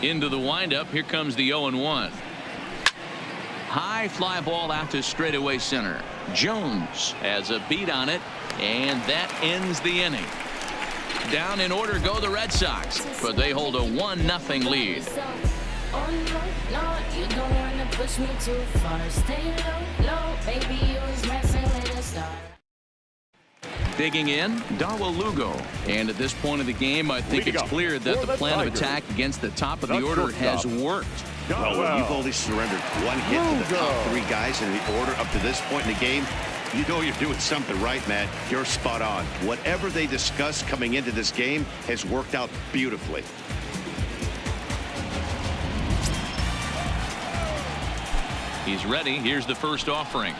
Into the windup. Here comes the 0-1. High fly ball out to straightaway center. Jones has a beat on it, and that ends the inning. Down in order go the Red Sox, but they hold a 1-0 lead. Digging in, Dawa Lugo. And at this point of the game, I think it's clear that the plan of attack against the top of the order has worked. Well, when you've only surrendered 1 hit to the top 3 guys in the order up to this point in the game, you know you're doing something right, Matt. You're spot on. Whatever they discussed coming into this game has worked out beautifully. He's ready. Here's the first offering.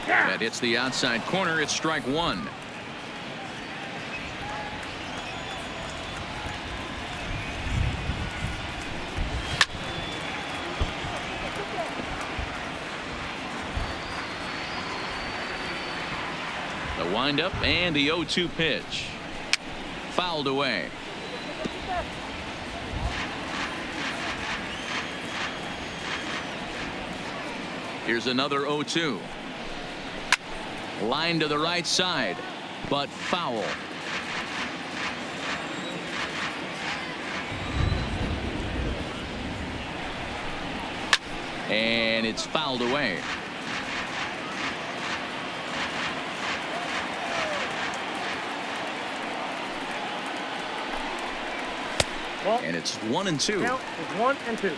That hits the outside corner. It's strike 1. windup and the 0-2 pitch. Fouled away. Here's another 0-2. Line to the right side, but foul. And it's fouled away. And it's 1-2. Count is 1-2.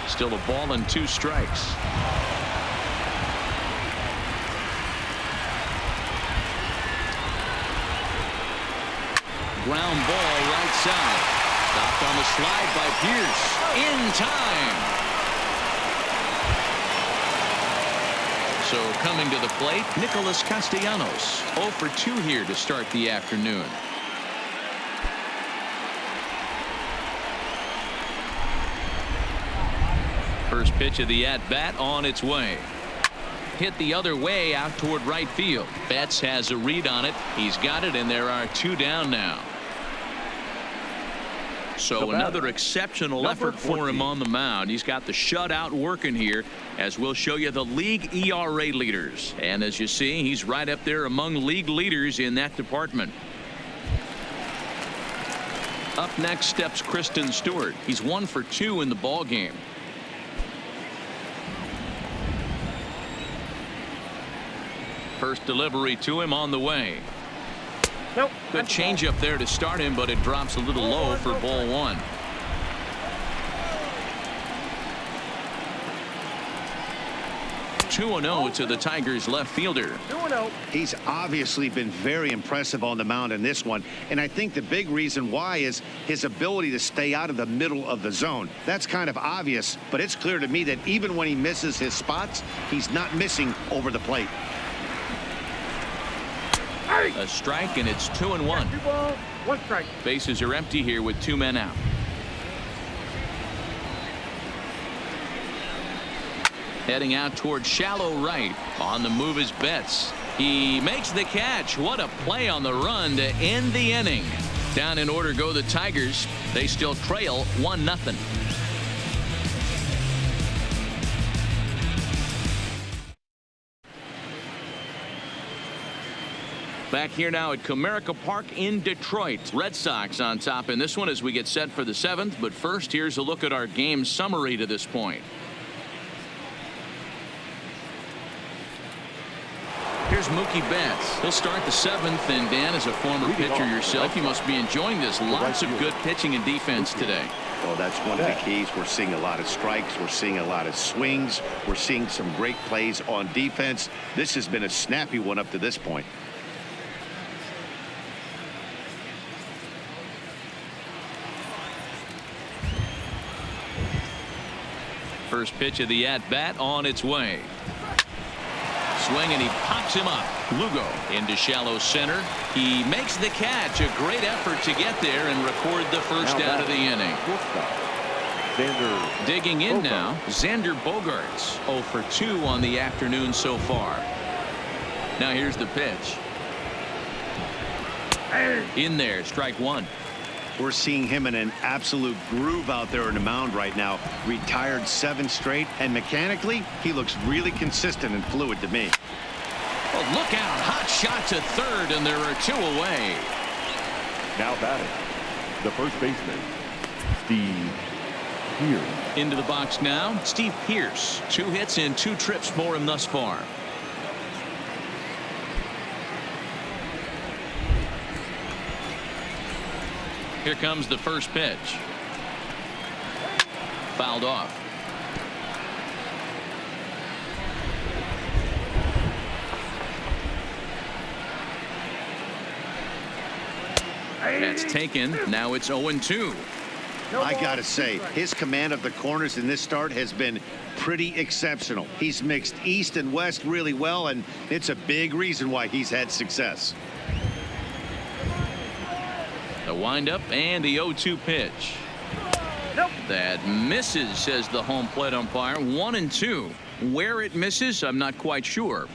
Still a ball and 2 strikes. Ground ball right side. Stopped on the slide by Pierce. In time. So coming to the plate, Nicholas Castellanos. 0 for 2 here to start the afternoon. First pitch of the at-bat on its way. Hit the other way out toward right field. Betts has a read on it. He's got it, and there are 2 down now. So another exceptional effort for him on the mound. He's got the shutout working here, as we'll show you the league ERA leaders. And as you see, he's right up there among league leaders in that department. Up next steps Kristen Stewart. He's 1 for 2 in the ball game. First delivery to him on the way. Nope. Good changeup there to start him, but it drops a little low for ball 1. Two 2-0 to the Tigers left fielder. 2-0. He's obviously been very impressive on the mound in this one, and I think the big reason why is his ability to stay out of the middle of the zone. That's kind of obvious, but it's clear to me that even when he misses his spots, he's not missing over the plate. A strike, and it's 2-1. 2 balls, 1 strike. Bases are empty here with 2 men out. Heading out toward shallow right. On the move is Betts. He makes the catch. What a play on the run to end the inning. Down in order go the Tigers. They still trail 1-0. Back here now at Comerica Park in Detroit. Red Sox on top in this one as we get set for the 7th. But first, here's a look at our game summary to this point. Here's Mookie Betts. He'll start the 7th. And Dan, as a former pitcher yourself, you must be enjoying this. Lots of good pitching and defense today. Oh, that's one of the keys. We're seeing a lot of strikes. We're seeing a lot of swings. We're seeing some great plays on defense. This has been a snappy one up to this point. First pitch of the at-bat on its way. Swing, and he pops him up. Lugo into shallow center. He makes the catch. A great effort to get there and record the first out of the inning. Digging in now, Xander Bogaerts. 0 for 2 on the afternoon so far. Now here's the pitch. In there, strike 1. We're seeing him in an absolute groove out there in the mound right now. Retired 7 straight, and mechanically, he looks really consistent and fluid to me. Oh, look out. Hot shot to third, and there are 2 away. Now batting, the first baseman, Steve Pierce. Into the box now, Steve Pierce. 2 hits and 2 trips for him thus far. Here comes the first pitch. Fouled off. That's taken. Now it's 0-2. I got to say, his command of the corners in this start has been pretty exceptional. He's mixed east and west really well, and it's a big reason why he's had success. The windup and the 0-2 pitch. Nope. That misses, says the home plate umpire. 1-2. Where it misses, I'm not quite sure.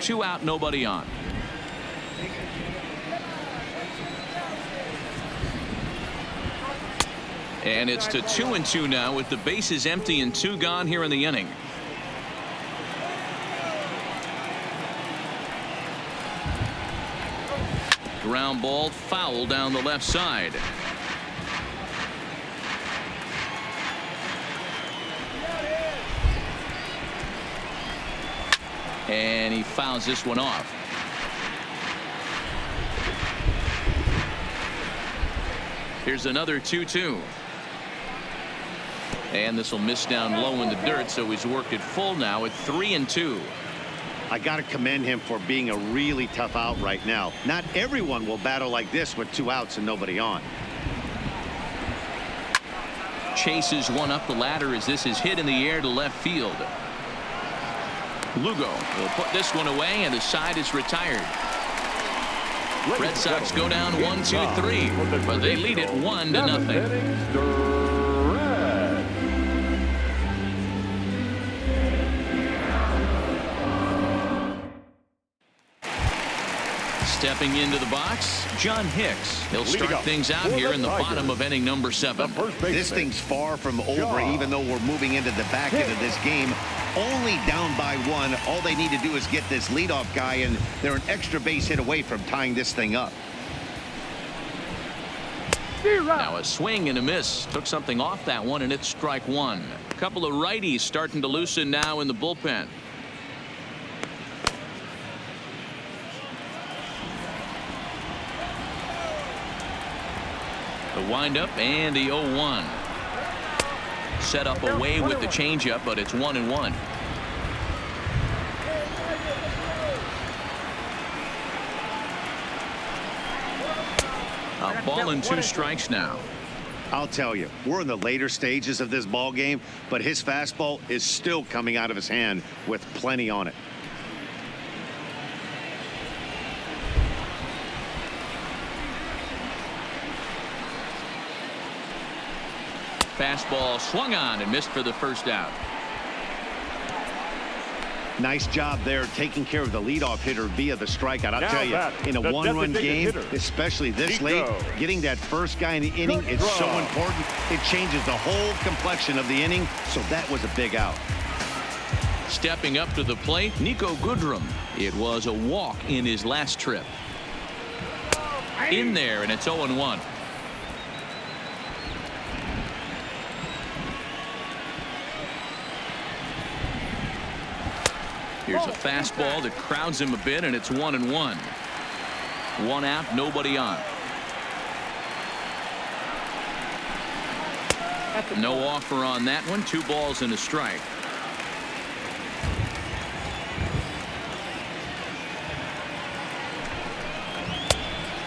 Two out, nobody on. And it's to 2-2 now with the bases empty and 2 gone here in the inning. Ground ball foul down the left side. And he fouls this one off. Here's another 2-2. And this will miss down low in the dirt, so he's worked it full now at 3-2. I got to commend him for being a really tough out right now. Not everyone will battle like this with 2 outs and nobody on. Chases one up the ladder as this is hit in the air to left field. Lugo will put this one away, and the side is retired. Red Sox go down 1-2-3, but they lead it 1-0. Stepping into the box, John Hicks. He'll start things out here in the bottom of inning number 7. This thing's far from over, even though we're moving into the back end of this game. Only down by 1. All they need to do is get this leadoff guy, and they're an extra base hit away from tying this thing up. Now a swing and a miss. Took something off that one, and it's strike 1. A couple of righties starting to loosen now in the bullpen. The windup and the 0-1. Set up away with the changeup, but it's 1-1. A ball and 2 strikes now. I'll tell you, we're in the later stages of this ball game, but his fastball is still coming out of his hand with plenty on it. Fastball swung on and missed for the first out. Nice job there taking care of the leadoff hitter via the strikeout. I'll tell you, in a 1-run game, especially this late, getting that first guy in the inning is so important. It changes the whole complexion of the inning, so that was a big out. Stepping up to the plate, Nico Goodrum. It was a walk in his last trip. In there, and it's 0-1. Here's a fastball that crowds him a bit, and it's 1-1. 1 out, nobody on. No offer on that one. 2 balls and a strike.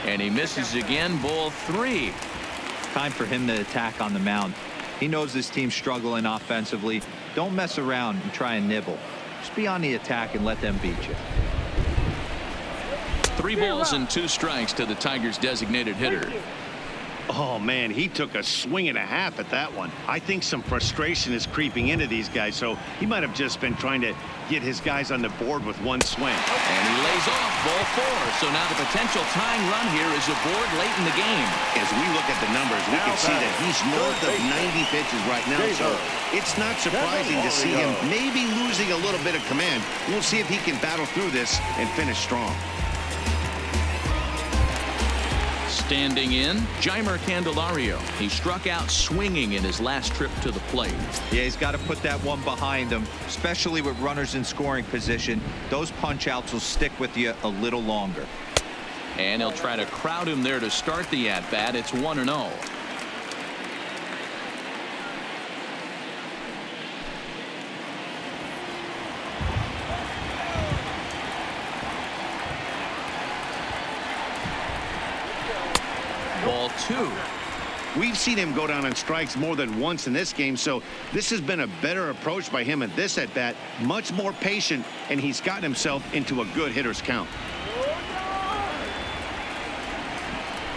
And he misses again. Ball 3. Time for him to attack on the mound. He knows this team's struggling offensively. Don't mess around and try and nibble. Just be on the attack and let them beat you. 3 balls and 2 strikes to the Tigers' designated hitter. Oh, man, he took a swing and a half at that one. I think some frustration is creeping into these guys, so he might have just been trying to get his guys on the board with 1 swing. And he lays off ball 4. So now the potential tying run here is aboard late in the game. As we look at the numbers, we can see that he's north of 90 pitches right now, so it's not surprising to see him maybe losing a little bit of command. We'll see if he can battle through this and finish strong. Standing in, Jeimer Candelario. He struck out swinging in his last trip to the plate. Yeah, he's got to put that one behind him, especially with runners in scoring position. Those punch outs will stick with you a little longer. And he'll try to crowd him there to start the at bat. It's 1-0. 2. We've seen him go down on strikes more than once in this game, so this has been a better approach by him at this at-bat, much more patient, and he's gotten himself into a good hitter's count.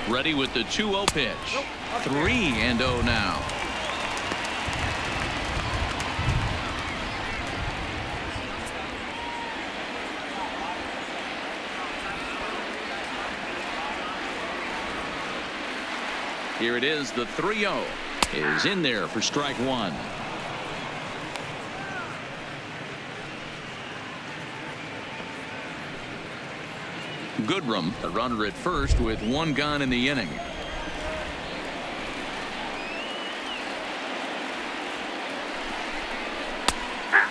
Ready with the 2-0 pitch. 3-0 now. Here it is, the 3-0 is in there for strike 1. Goodrum, a runner at first with 1 gone in the inning.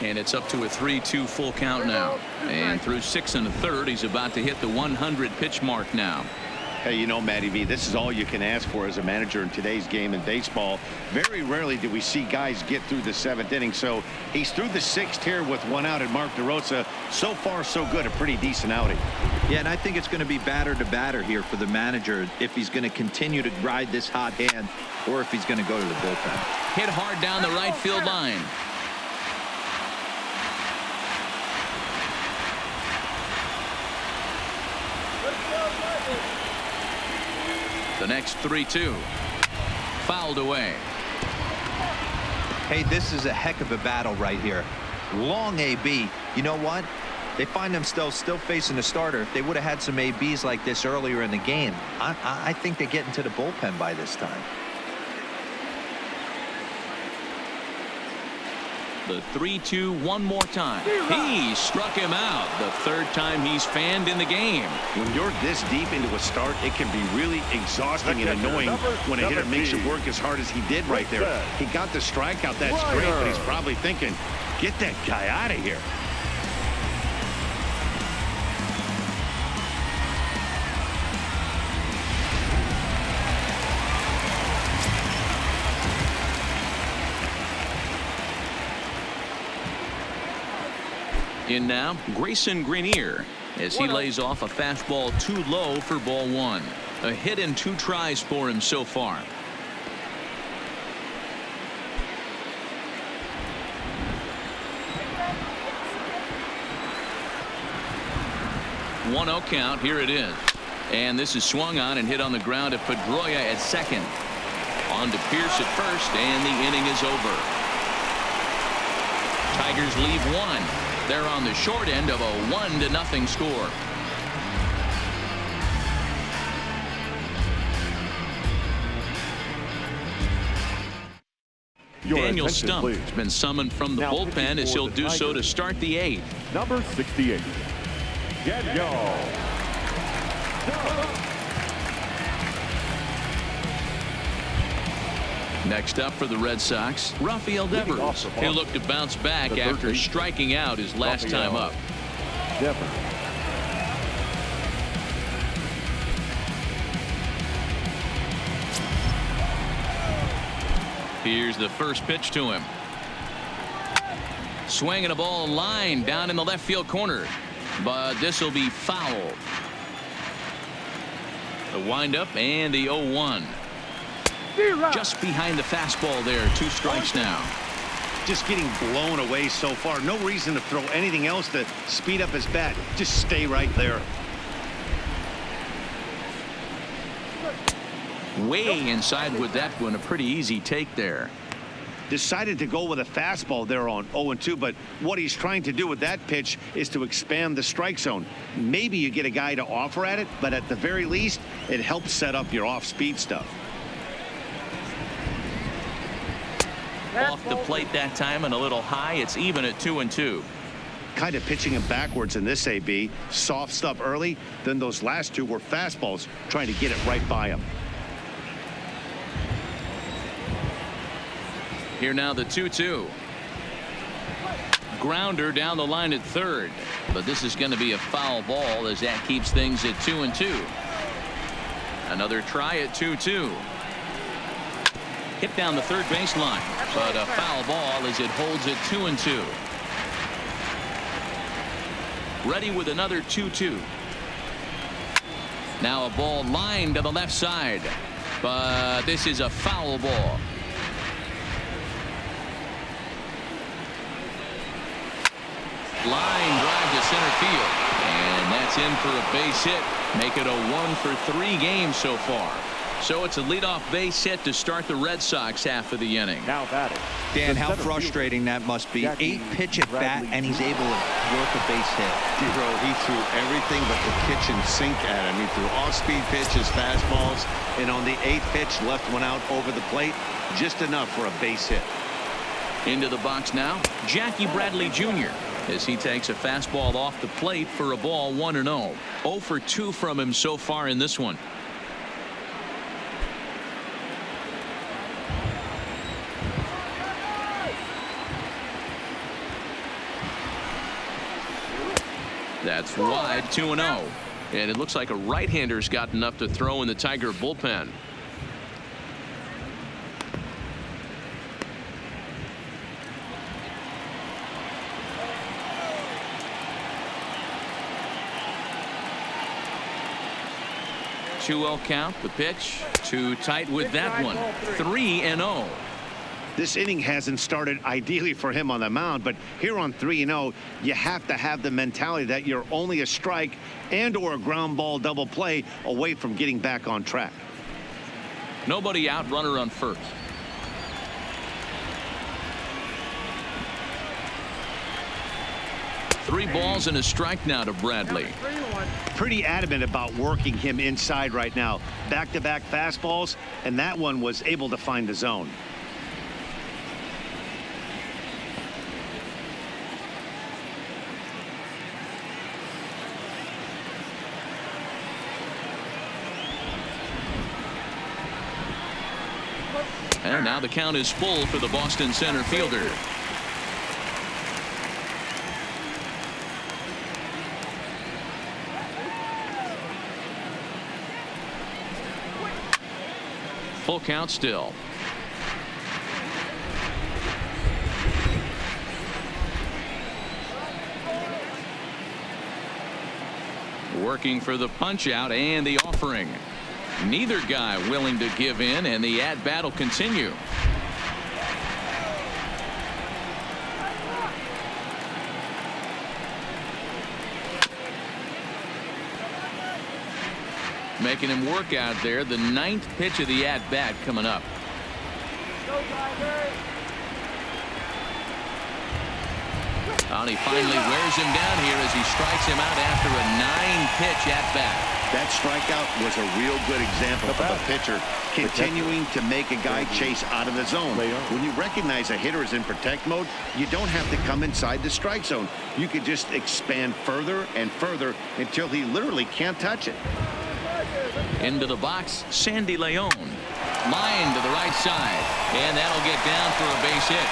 And it's up to a 3-2 full count now. And through 6 1/3, he's about to hit the 100 pitch mark now. Hey, you know, Matty V, this is all you can ask for as a manager in today's game in baseball. Very rarely do we see guys get through the 7th inning. So he's through the 6th here with 1 out, and Mark DeRosa, so far so good, a pretty decent outing. Yeah, and I think it's going to be batter to batter here for the manager if he's going to continue to ride this hot hand or if he's going to go to the bullpen. Hit hard down the right field line. The next 3-2 fouled away. Hey, this is a heck of a battle right here. Long AB. You know what? They find themselves still facing the starter. If they would have had some ABs like this earlier in the game, I think they get into the bullpen by this time. The 3-2 one more time. He struck him out. The 3rd time he's fanned in the game. When you're this deep into a start, it can be really exhausting and annoying when a hitter makes you work as hard as he did right there. He got the strikeout. That's great, but he's probably thinking, get that guy out of here. In now, Grayson Greenier as he lays off a fastball too low for ball 1. A hit and 2 tries for him so far. 1-0 count. Here it is. And this is swung on and hit on the ground to Pedroia at second. On to Pierce at first, and the inning is over. Tigers leave 1. They're on the short end of a 1-0 score. Daniel Stump has been summoned from the bullpen as he'll do so to start the 8th. Number 68, Daniel. Next up for the Red Sox, Rafael Devers. He'll look to bounce back after striking out his last time up. Devers. Here's the first pitch to him. Swinging a ball line down in the left field corner, but this will be fouled. The windup and the 0-1. Just behind the fastball there. 2 strikes now. Just getting blown away so far. No reason to throw anything else to speed up his bat. Just stay right there. Way inside with that one. A pretty easy take there. Decided to go with a fastball there on 0-2, but what he's trying to do with that pitch is to expand the strike zone. Maybe you get a guy to offer at it, but at the very least, it helps set up your off-speed stuff. Off the plate that time and a little high. It's even at 2-2. Kind of pitching him backwards in this AB. Soft stuff early, then those last 2 were fastballs trying to get it right by him. Here now the 2-2. Grounder down the line at third, but this is going to be a foul ball as that keeps things at 2-2. Another try at 2-2. Hit down the third baseline, but a foul ball as it holds at 2-2. Ready with another 2-2. Now a ball lined to the left side. But this is a foul ball. Line drive to center field. And that's in for a base hit. Make it a 1-for-3 game so far. So it's a leadoff base hit to start the Red Sox half of the inning. Now batting. Dan, how frustrating that must be. 8-pitch at bat, and he's able to work a base hit. Bro, he threw everything but the kitchen sink at him. He threw off-speed pitches, fastballs, and on the 8th pitch, left one out over the plate, just enough for a base hit. Into the box now, Jackie Bradley Jr. as he takes a fastball off the plate for a ball 1-0. 0 for 2 from him so far in this one. That's wide, 2-0. And it looks like a right-hander's got enough to throw in the Tiger bullpen. Two-0 count, the pitch. Too tight with that one. 3-0. This inning hasn't started ideally for him on the mound, but here on 3-0, you have to have the mentality that you're only a strike and or a ground ball double play away from getting back on track. Nobody out, runner on first. Three balls and a strike now to Bradley. Pretty adamant about working him inside right now. Back-to-back fastballs, and that one was able to find the zone. And now the count is full for the Boston center fielder. Full count still. Working for the punch out and the offering. Neither guy willing to give in, and the at-bat will continue. Making him work out there. The 9th pitch of the at-bat coming up. And he finally wears him down here as he strikes him out after a 9-pitch at-bat. That strikeout was a real good example of a pitcher continuing to make a guy chase out of the zone. When you recognize a hitter is in protect mode, you don't have to come inside the strike zone. You can just expand further and further until he literally can't touch it. Into the box, Sandy Leon. Line to the right side, and that'll get down for a base hit.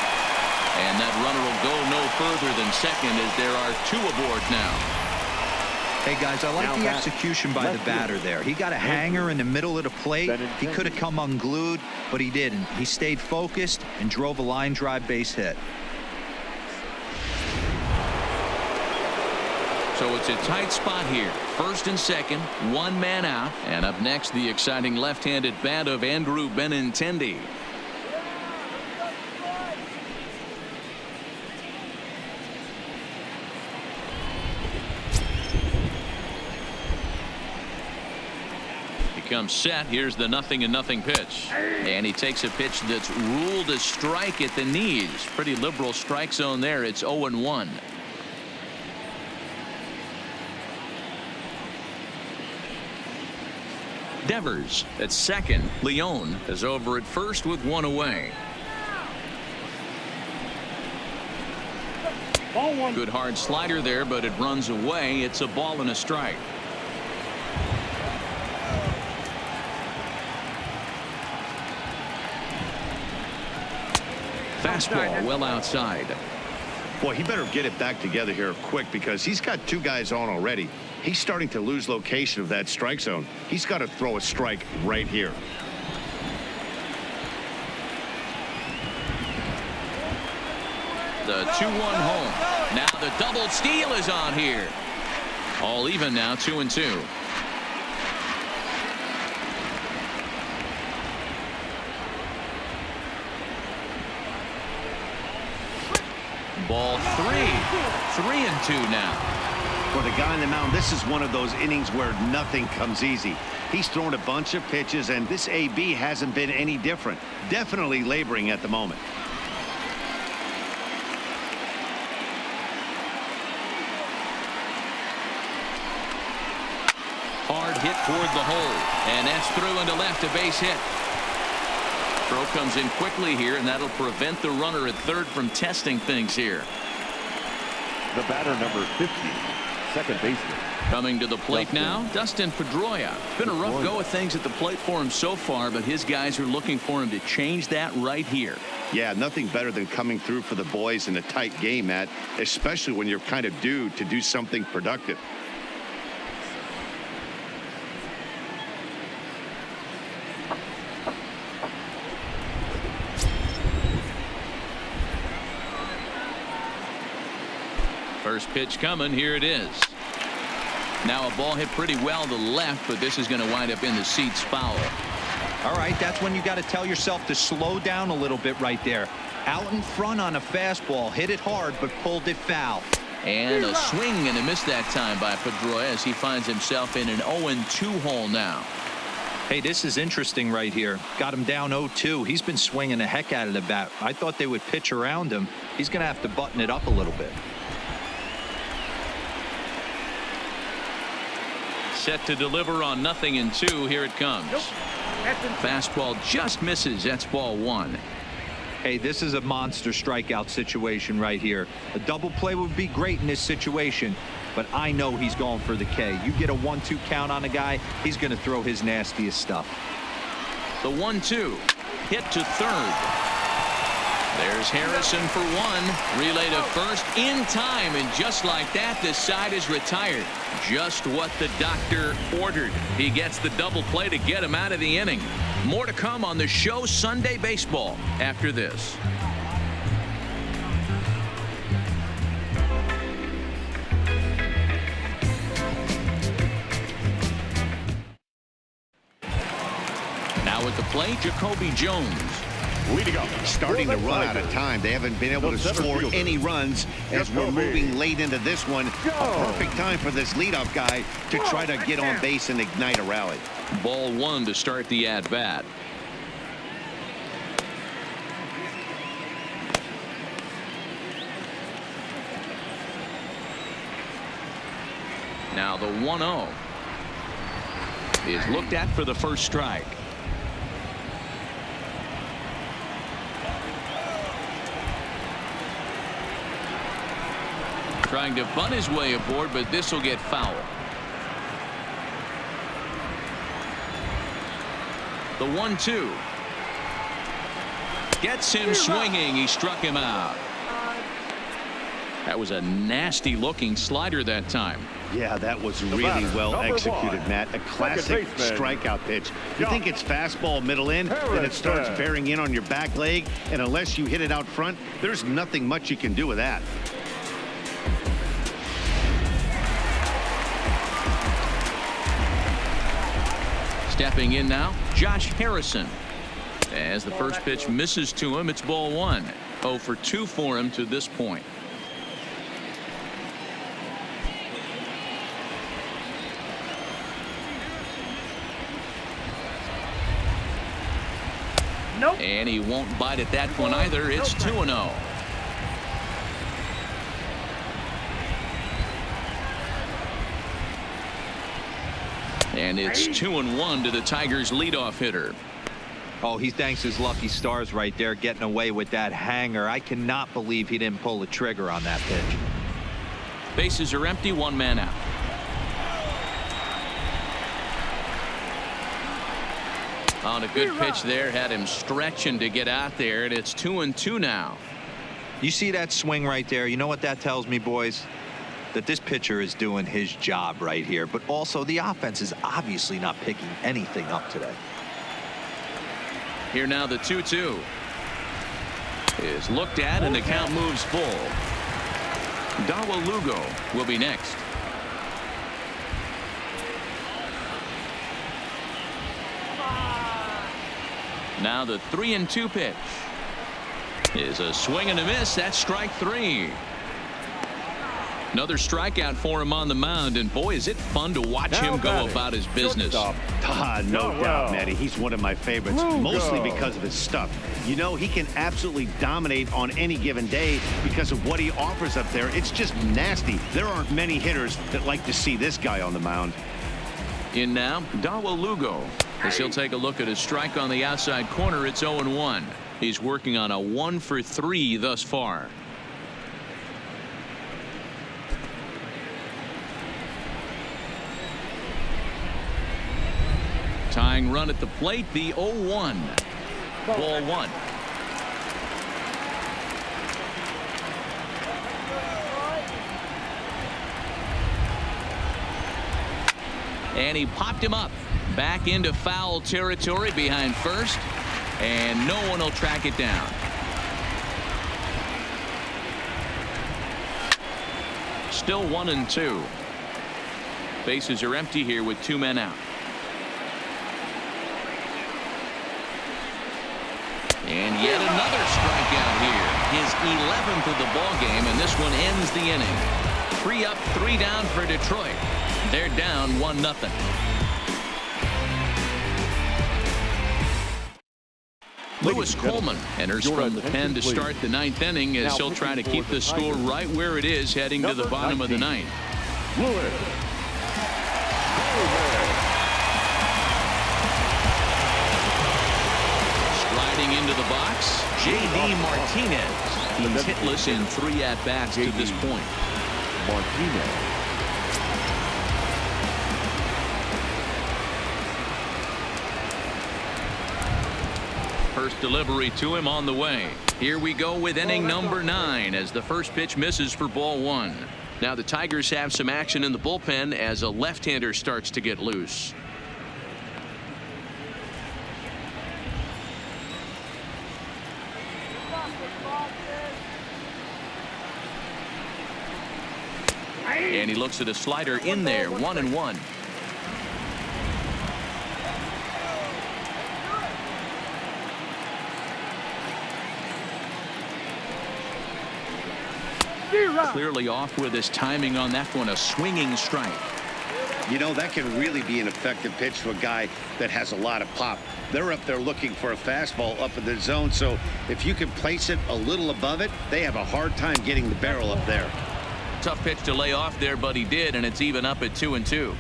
And that runner will go no further than second as there are 2 aboard now. Hey, guys, I like the execution by the batter there. He got a hanger in the middle of the plate. He could have come unglued, but he didn't. He stayed focused and drove a line drive base hit. So it's a tight spot here. First and second, 1 man out. And up next, the exciting left-handed bat of Andrew Benintendi. Comes set. Here's the 0-0 pitch, and he takes a pitch that's ruled a strike at the knees. Pretty liberal strike zone there. It's 0-1. Devers at second. Leon is over at first with 1 away. Good hard slider there, but it runs away. It's a ball and a strike. Fastball well outside. Boy, he better get it back together here quick because he's got 2 guys on already. He's starting to lose location of that strike zone. He's got to throw a strike right here. The 2-1 home. Now the double steal is on here. All even now, 2-2. Ball 3. 3-2 now. For the guy on the mound, this is one of those innings where nothing comes easy. He's thrown a bunch of pitches, and this AB hasn't been any different. Definitely laboring at the moment. Hard hit toward the hole, and that's through into left, a base hit. Throw comes in quickly here, and that'll prevent the runner at third from testing things here. The batter, number 50, second baseman. Coming to the plate now, Dustin Pedroia. Been a rough go of things at the plate for him so far, but his guys are looking for him to change that right here. Yeah, nothing better than coming through for the boys in a tight game, Matt, especially when you're kind of due to do something productive. First pitch coming. Here it is. Now a ball hit pretty well to left, but this is going to wind up in the seats foul. All right, that's when you got to tell yourself to slow down a little bit right there. Out in front on a fastball, hit it hard, but pulled it foul. And a swing and a miss that time by Pedroia as he finds himself in an 0-2 hole now. Hey, this is interesting right here. Got him down 0-2. He's been swinging the heck out of the bat. I thought they would pitch around him. He's going to have to button it up a little bit. Set to deliver on 0-2. Here it comes. Nope. Fastball just misses. That's ball 1. Hey, this is a monster strikeout situation right here. A double play would be great in this situation, but I know he's going for the K. You get a 1-2 count on a guy, he's going to throw his nastiest stuff. The 1-2 hit to third. There's Harrison for one. Relay to first in time, and just like that, the side is retired. Just what the doctor ordered. He gets the double play to get him out of the inning. More to come on the show Sunday Baseball after this. Now at the plate, Jacoby Jones. Leading up. Starting to run out of time. They haven't been able to score any runs as we're moving late into this one. A perfect time for this leadoff guy to try to get on base and ignite a rally. Ball 1 to start the at-bat. Now the 1-0 is looked at for the first strike. Trying to bunt his way aboard, but this will get foul. The 1-2 gets him swinging. He struck him out. That was a nasty looking slider that time. Yeah, that was really well executed, Matt. A classic strikeout pitch. You think it's fastball middle in, then it starts bearing in on your back leg, and unless you hit it out front, there's nothing much you can do with that. Stepping in now, Josh Harrison. As the first pitch misses to him, it's ball 1. 0 for 2 for him to this point. Nope. And he won't bite at that one either. It's 2-0. And it's 2-1 to the Tigers leadoff hitter. Oh, he thanks his lucky stars right there, getting away with that hanger. I cannot believe he didn't pull the trigger on that pitch. Bases are empty, 1 man out. On a good pitch there, had him stretching to get out there, and it's 2-2 now. You see that swing right there? You know what that tells me, boys? That this pitcher is doing his job right here, but also the offense is obviously not picking anything up today. Here now the 2-2 is looked at, and the count moves full. Dawa Lugo will be next. Now the 3-2 pitch. Is a swing and a miss. That's strike 3. Another strikeout for him on the mound, and boy, is it fun to watch him go about his business. No doubt, Matty. He's one of my favorites, mostly because of his stuff. You know, he can absolutely dominate on any given day because of what he offers up there. It's just nasty. There aren't many hitters that like to see this guy on the mound. In now, Dawa Lugo. As he'll take a look at his strike on the outside corner, it's 0-1. He's working on a 1-for-3 thus far. Tying run at the plate, the 0-1. Ball 1. And he popped him up back into foul territory behind first, and no one will track it down. Still 1-2. Bases are empty here with 2 men out. And yet another strikeout here. His 11th of the ball game, and this one ends the inning. 3 up, 3 down for Detroit. They're down 1-0. Lewis Coleman enters from the pen to start the 9th inning as he'll try to keep the score right where it is heading to the bottom of the 9th. Lewis. Sliding into the box, J.D. Martinez. He's hitless in 3 at-bats to this point. Martinez. First delivery to him on the way. Here we go with inning number 9 as the first pitch misses for ball 1. Now the Tigers have some action in the bullpen as a left-hander starts to get loose. And he looks at a slider in there, 1-1. Clearly off with his timing on that one, a swinging strike. You know, that can really be an effective pitch to a guy that has a lot of pop. They're up there looking for a fastball up in the zone, so if you can place it a little above it, they have a hard time getting the barrel up there. Tough pitch to lay off there, but he did, and it's even up at 2-2.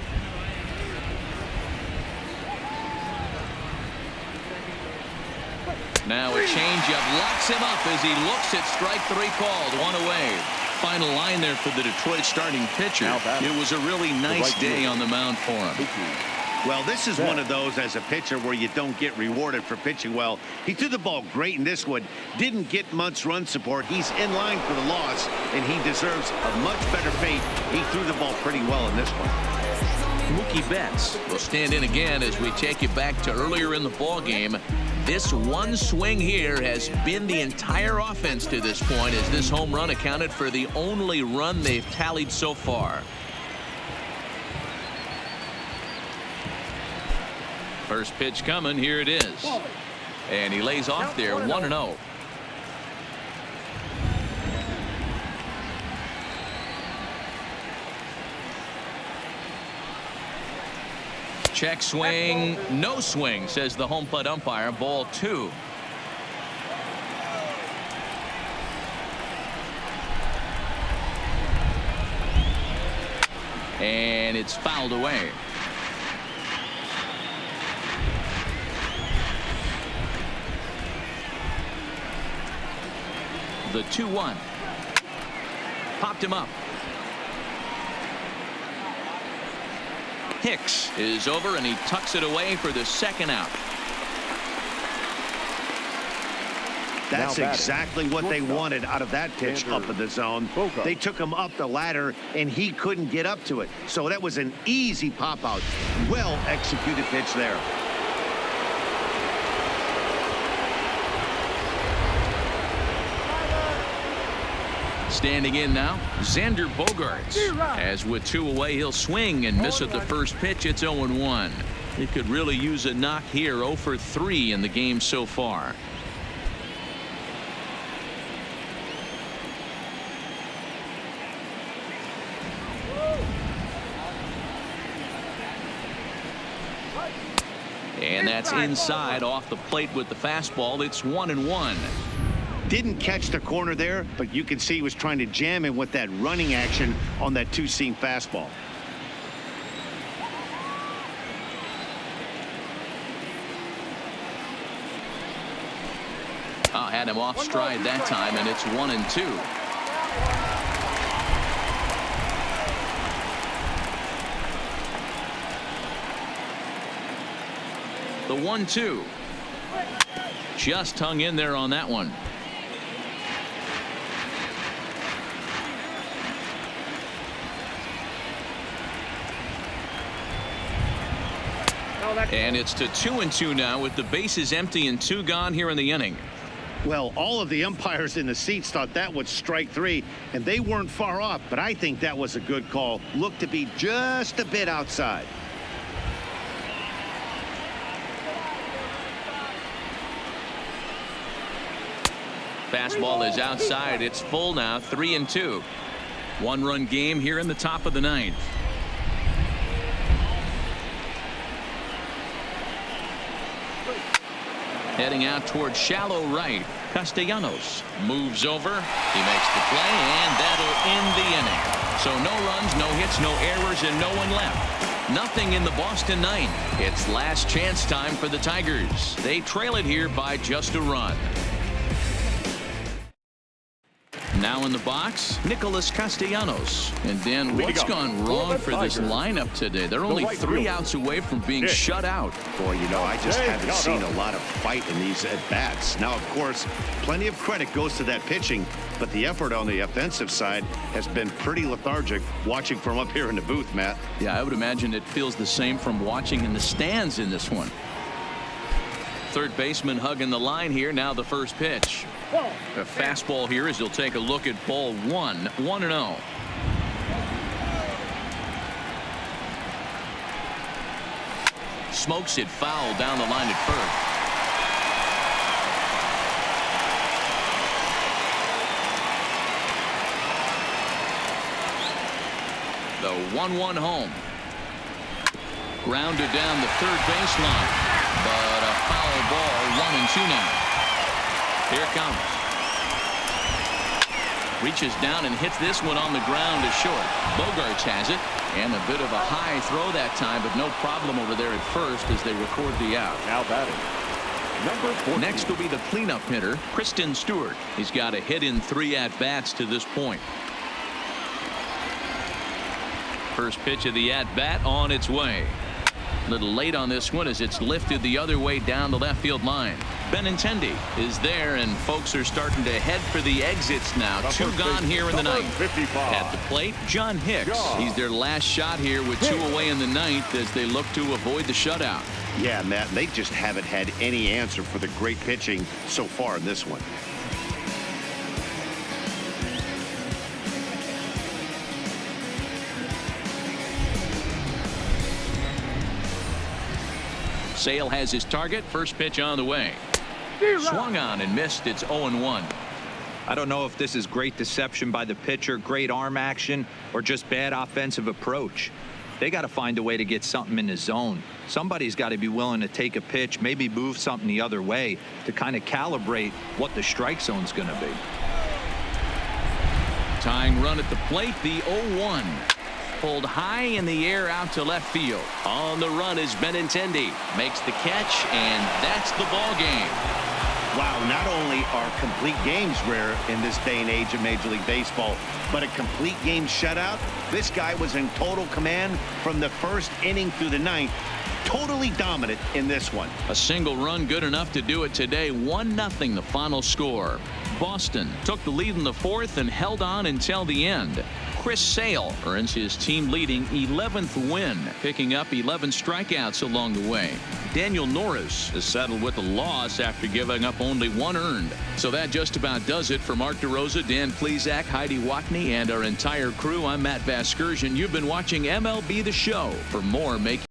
Now a changeup locks him up as he looks at strike 3 called. 1 away. Final line there for the Detroit starting pitcher. It was a really nice day on the mound for him. Well, this is one of those as a pitcher where you don't get rewarded for pitching well. He threw the ball great in this one. Didn't get much run support. He's in line for the loss, and he deserves a much better fate. He threw the ball pretty well in this one. Mookie Betts will stand in again as we take you back to earlier in the ball game. This one swing here has been the entire offense to this point, as this home run accounted for the only run they've tallied so far. First pitch coming. Here it is. And he lays off there, 1-0. Check swing, no swing, says the home plate umpire. Ball 2. And it's fouled away. The 2-1. Popped him up. Hicks is over, and he tucks it away for the second out. That's exactly what they wanted out of that pitch up in the zone. They took him up the ladder, and he couldn't get up to it. So that was an easy pop out. Well executed pitch there. Standing in now, Xander Bogaerts. As with 2 away, he'll swing and miss at the first pitch. It's 0-1. He could really use a knock here. 0 for 3 in the game so far. And that's inside off the plate with the fastball. It's 1-1. Didn't catch the corner there, but you can see he was trying to jam him with that running action on that two-seam fastball. Had him off stride that time, and it's 1-2. The 1-2. Just hung in there on that one. And it's to 2-2 now with the bases empty and 2 gone here in the inning. Well, all of the umpires in the seats thought that was strike 3, and they weren't far off, but I think that was a good call. Looked to be just a bit outside. Fastball is outside. It's full now, 3-2. 1-run game here in the top of the 9th. Heading out towards shallow right. Castellanos moves over. He makes the play, and that'll end the inning. So no runs, no hits, no errors, and no one left. Nothing in the Boston 9th. It's last chance time for the Tigers. They trail it here by just a run. Now in the box, Nicholas Castellanos. And Dan, what's gone wrong for this lineup today? They're only 3 outs away from being shut out. Boy, you know, I just haven't seen a lot of fight in these at-bats. Now, of course, plenty of credit goes to that pitching, but the effort on the offensive side has been pretty lethargic watching from up here in the booth, Matt. Yeah, I would imagine it feels the same from watching in the stands in this one. Third baseman hugging the line here. Now the first pitch. A fastball here as he'll take a look at ball 1. 1-0. Smokes it foul down the line at first. The 1-1 home. Grounded down the third baseline. But a foul ball. 1-2 now. Here it comes. Reaches down and hits this one on the ground to short. Bogarts has it, and a bit of a high throw that time, but no problem over there at first as they record the out. Now batting, number 14. Next will be the cleanup hitter, Kristen Stewart. He's got a hit in 3 at-bats to this point. First pitch of the at-bat on its way. A little late on this one as it's lifted the other way down the left field line. Benintendi is there, and folks are starting to head for the exits now. 2 gone here in the 9th. At the plate, John Hicks. He's their last shot here with 2 away in the 9th as they look to avoid the shutout. Yeah, Matt, they just haven't had any answer for the great pitching so far in this one. Sale has his target. First pitch on the way. Swung on and missed. It's 0-1. I don't know if this is great deception by the pitcher, great arm action, or just bad offensive approach. They got to find a way to get something in the zone. Somebody's got to be willing to take a pitch, maybe move something the other way to kind of calibrate what the strike zone's going to be. Tying run at the plate, the 0-1. Pulled high in the air out to left field. On the run is Benintendi. Makes the catch, and that's the ball game. Wow, not only are complete games rare in this day and age of Major League Baseball, but a complete game shutout. This guy was in total command from the first inning through the 9th. Totally dominant in this one. A single run good enough to do it today. 1-0 the final score. Boston took the lead in the 4th and held on until the end. Chris Sale earns his team leading 11th win, picking up 11 strikeouts along the way. Daniel Norris is settled with a loss after giving up only 1 earned. So that just about does it for Mark DeRosa, Dan Plesac, Heidi Watney, and our entire crew. I'm Matt Vasgersian. You've been watching MLB The Show. For more, make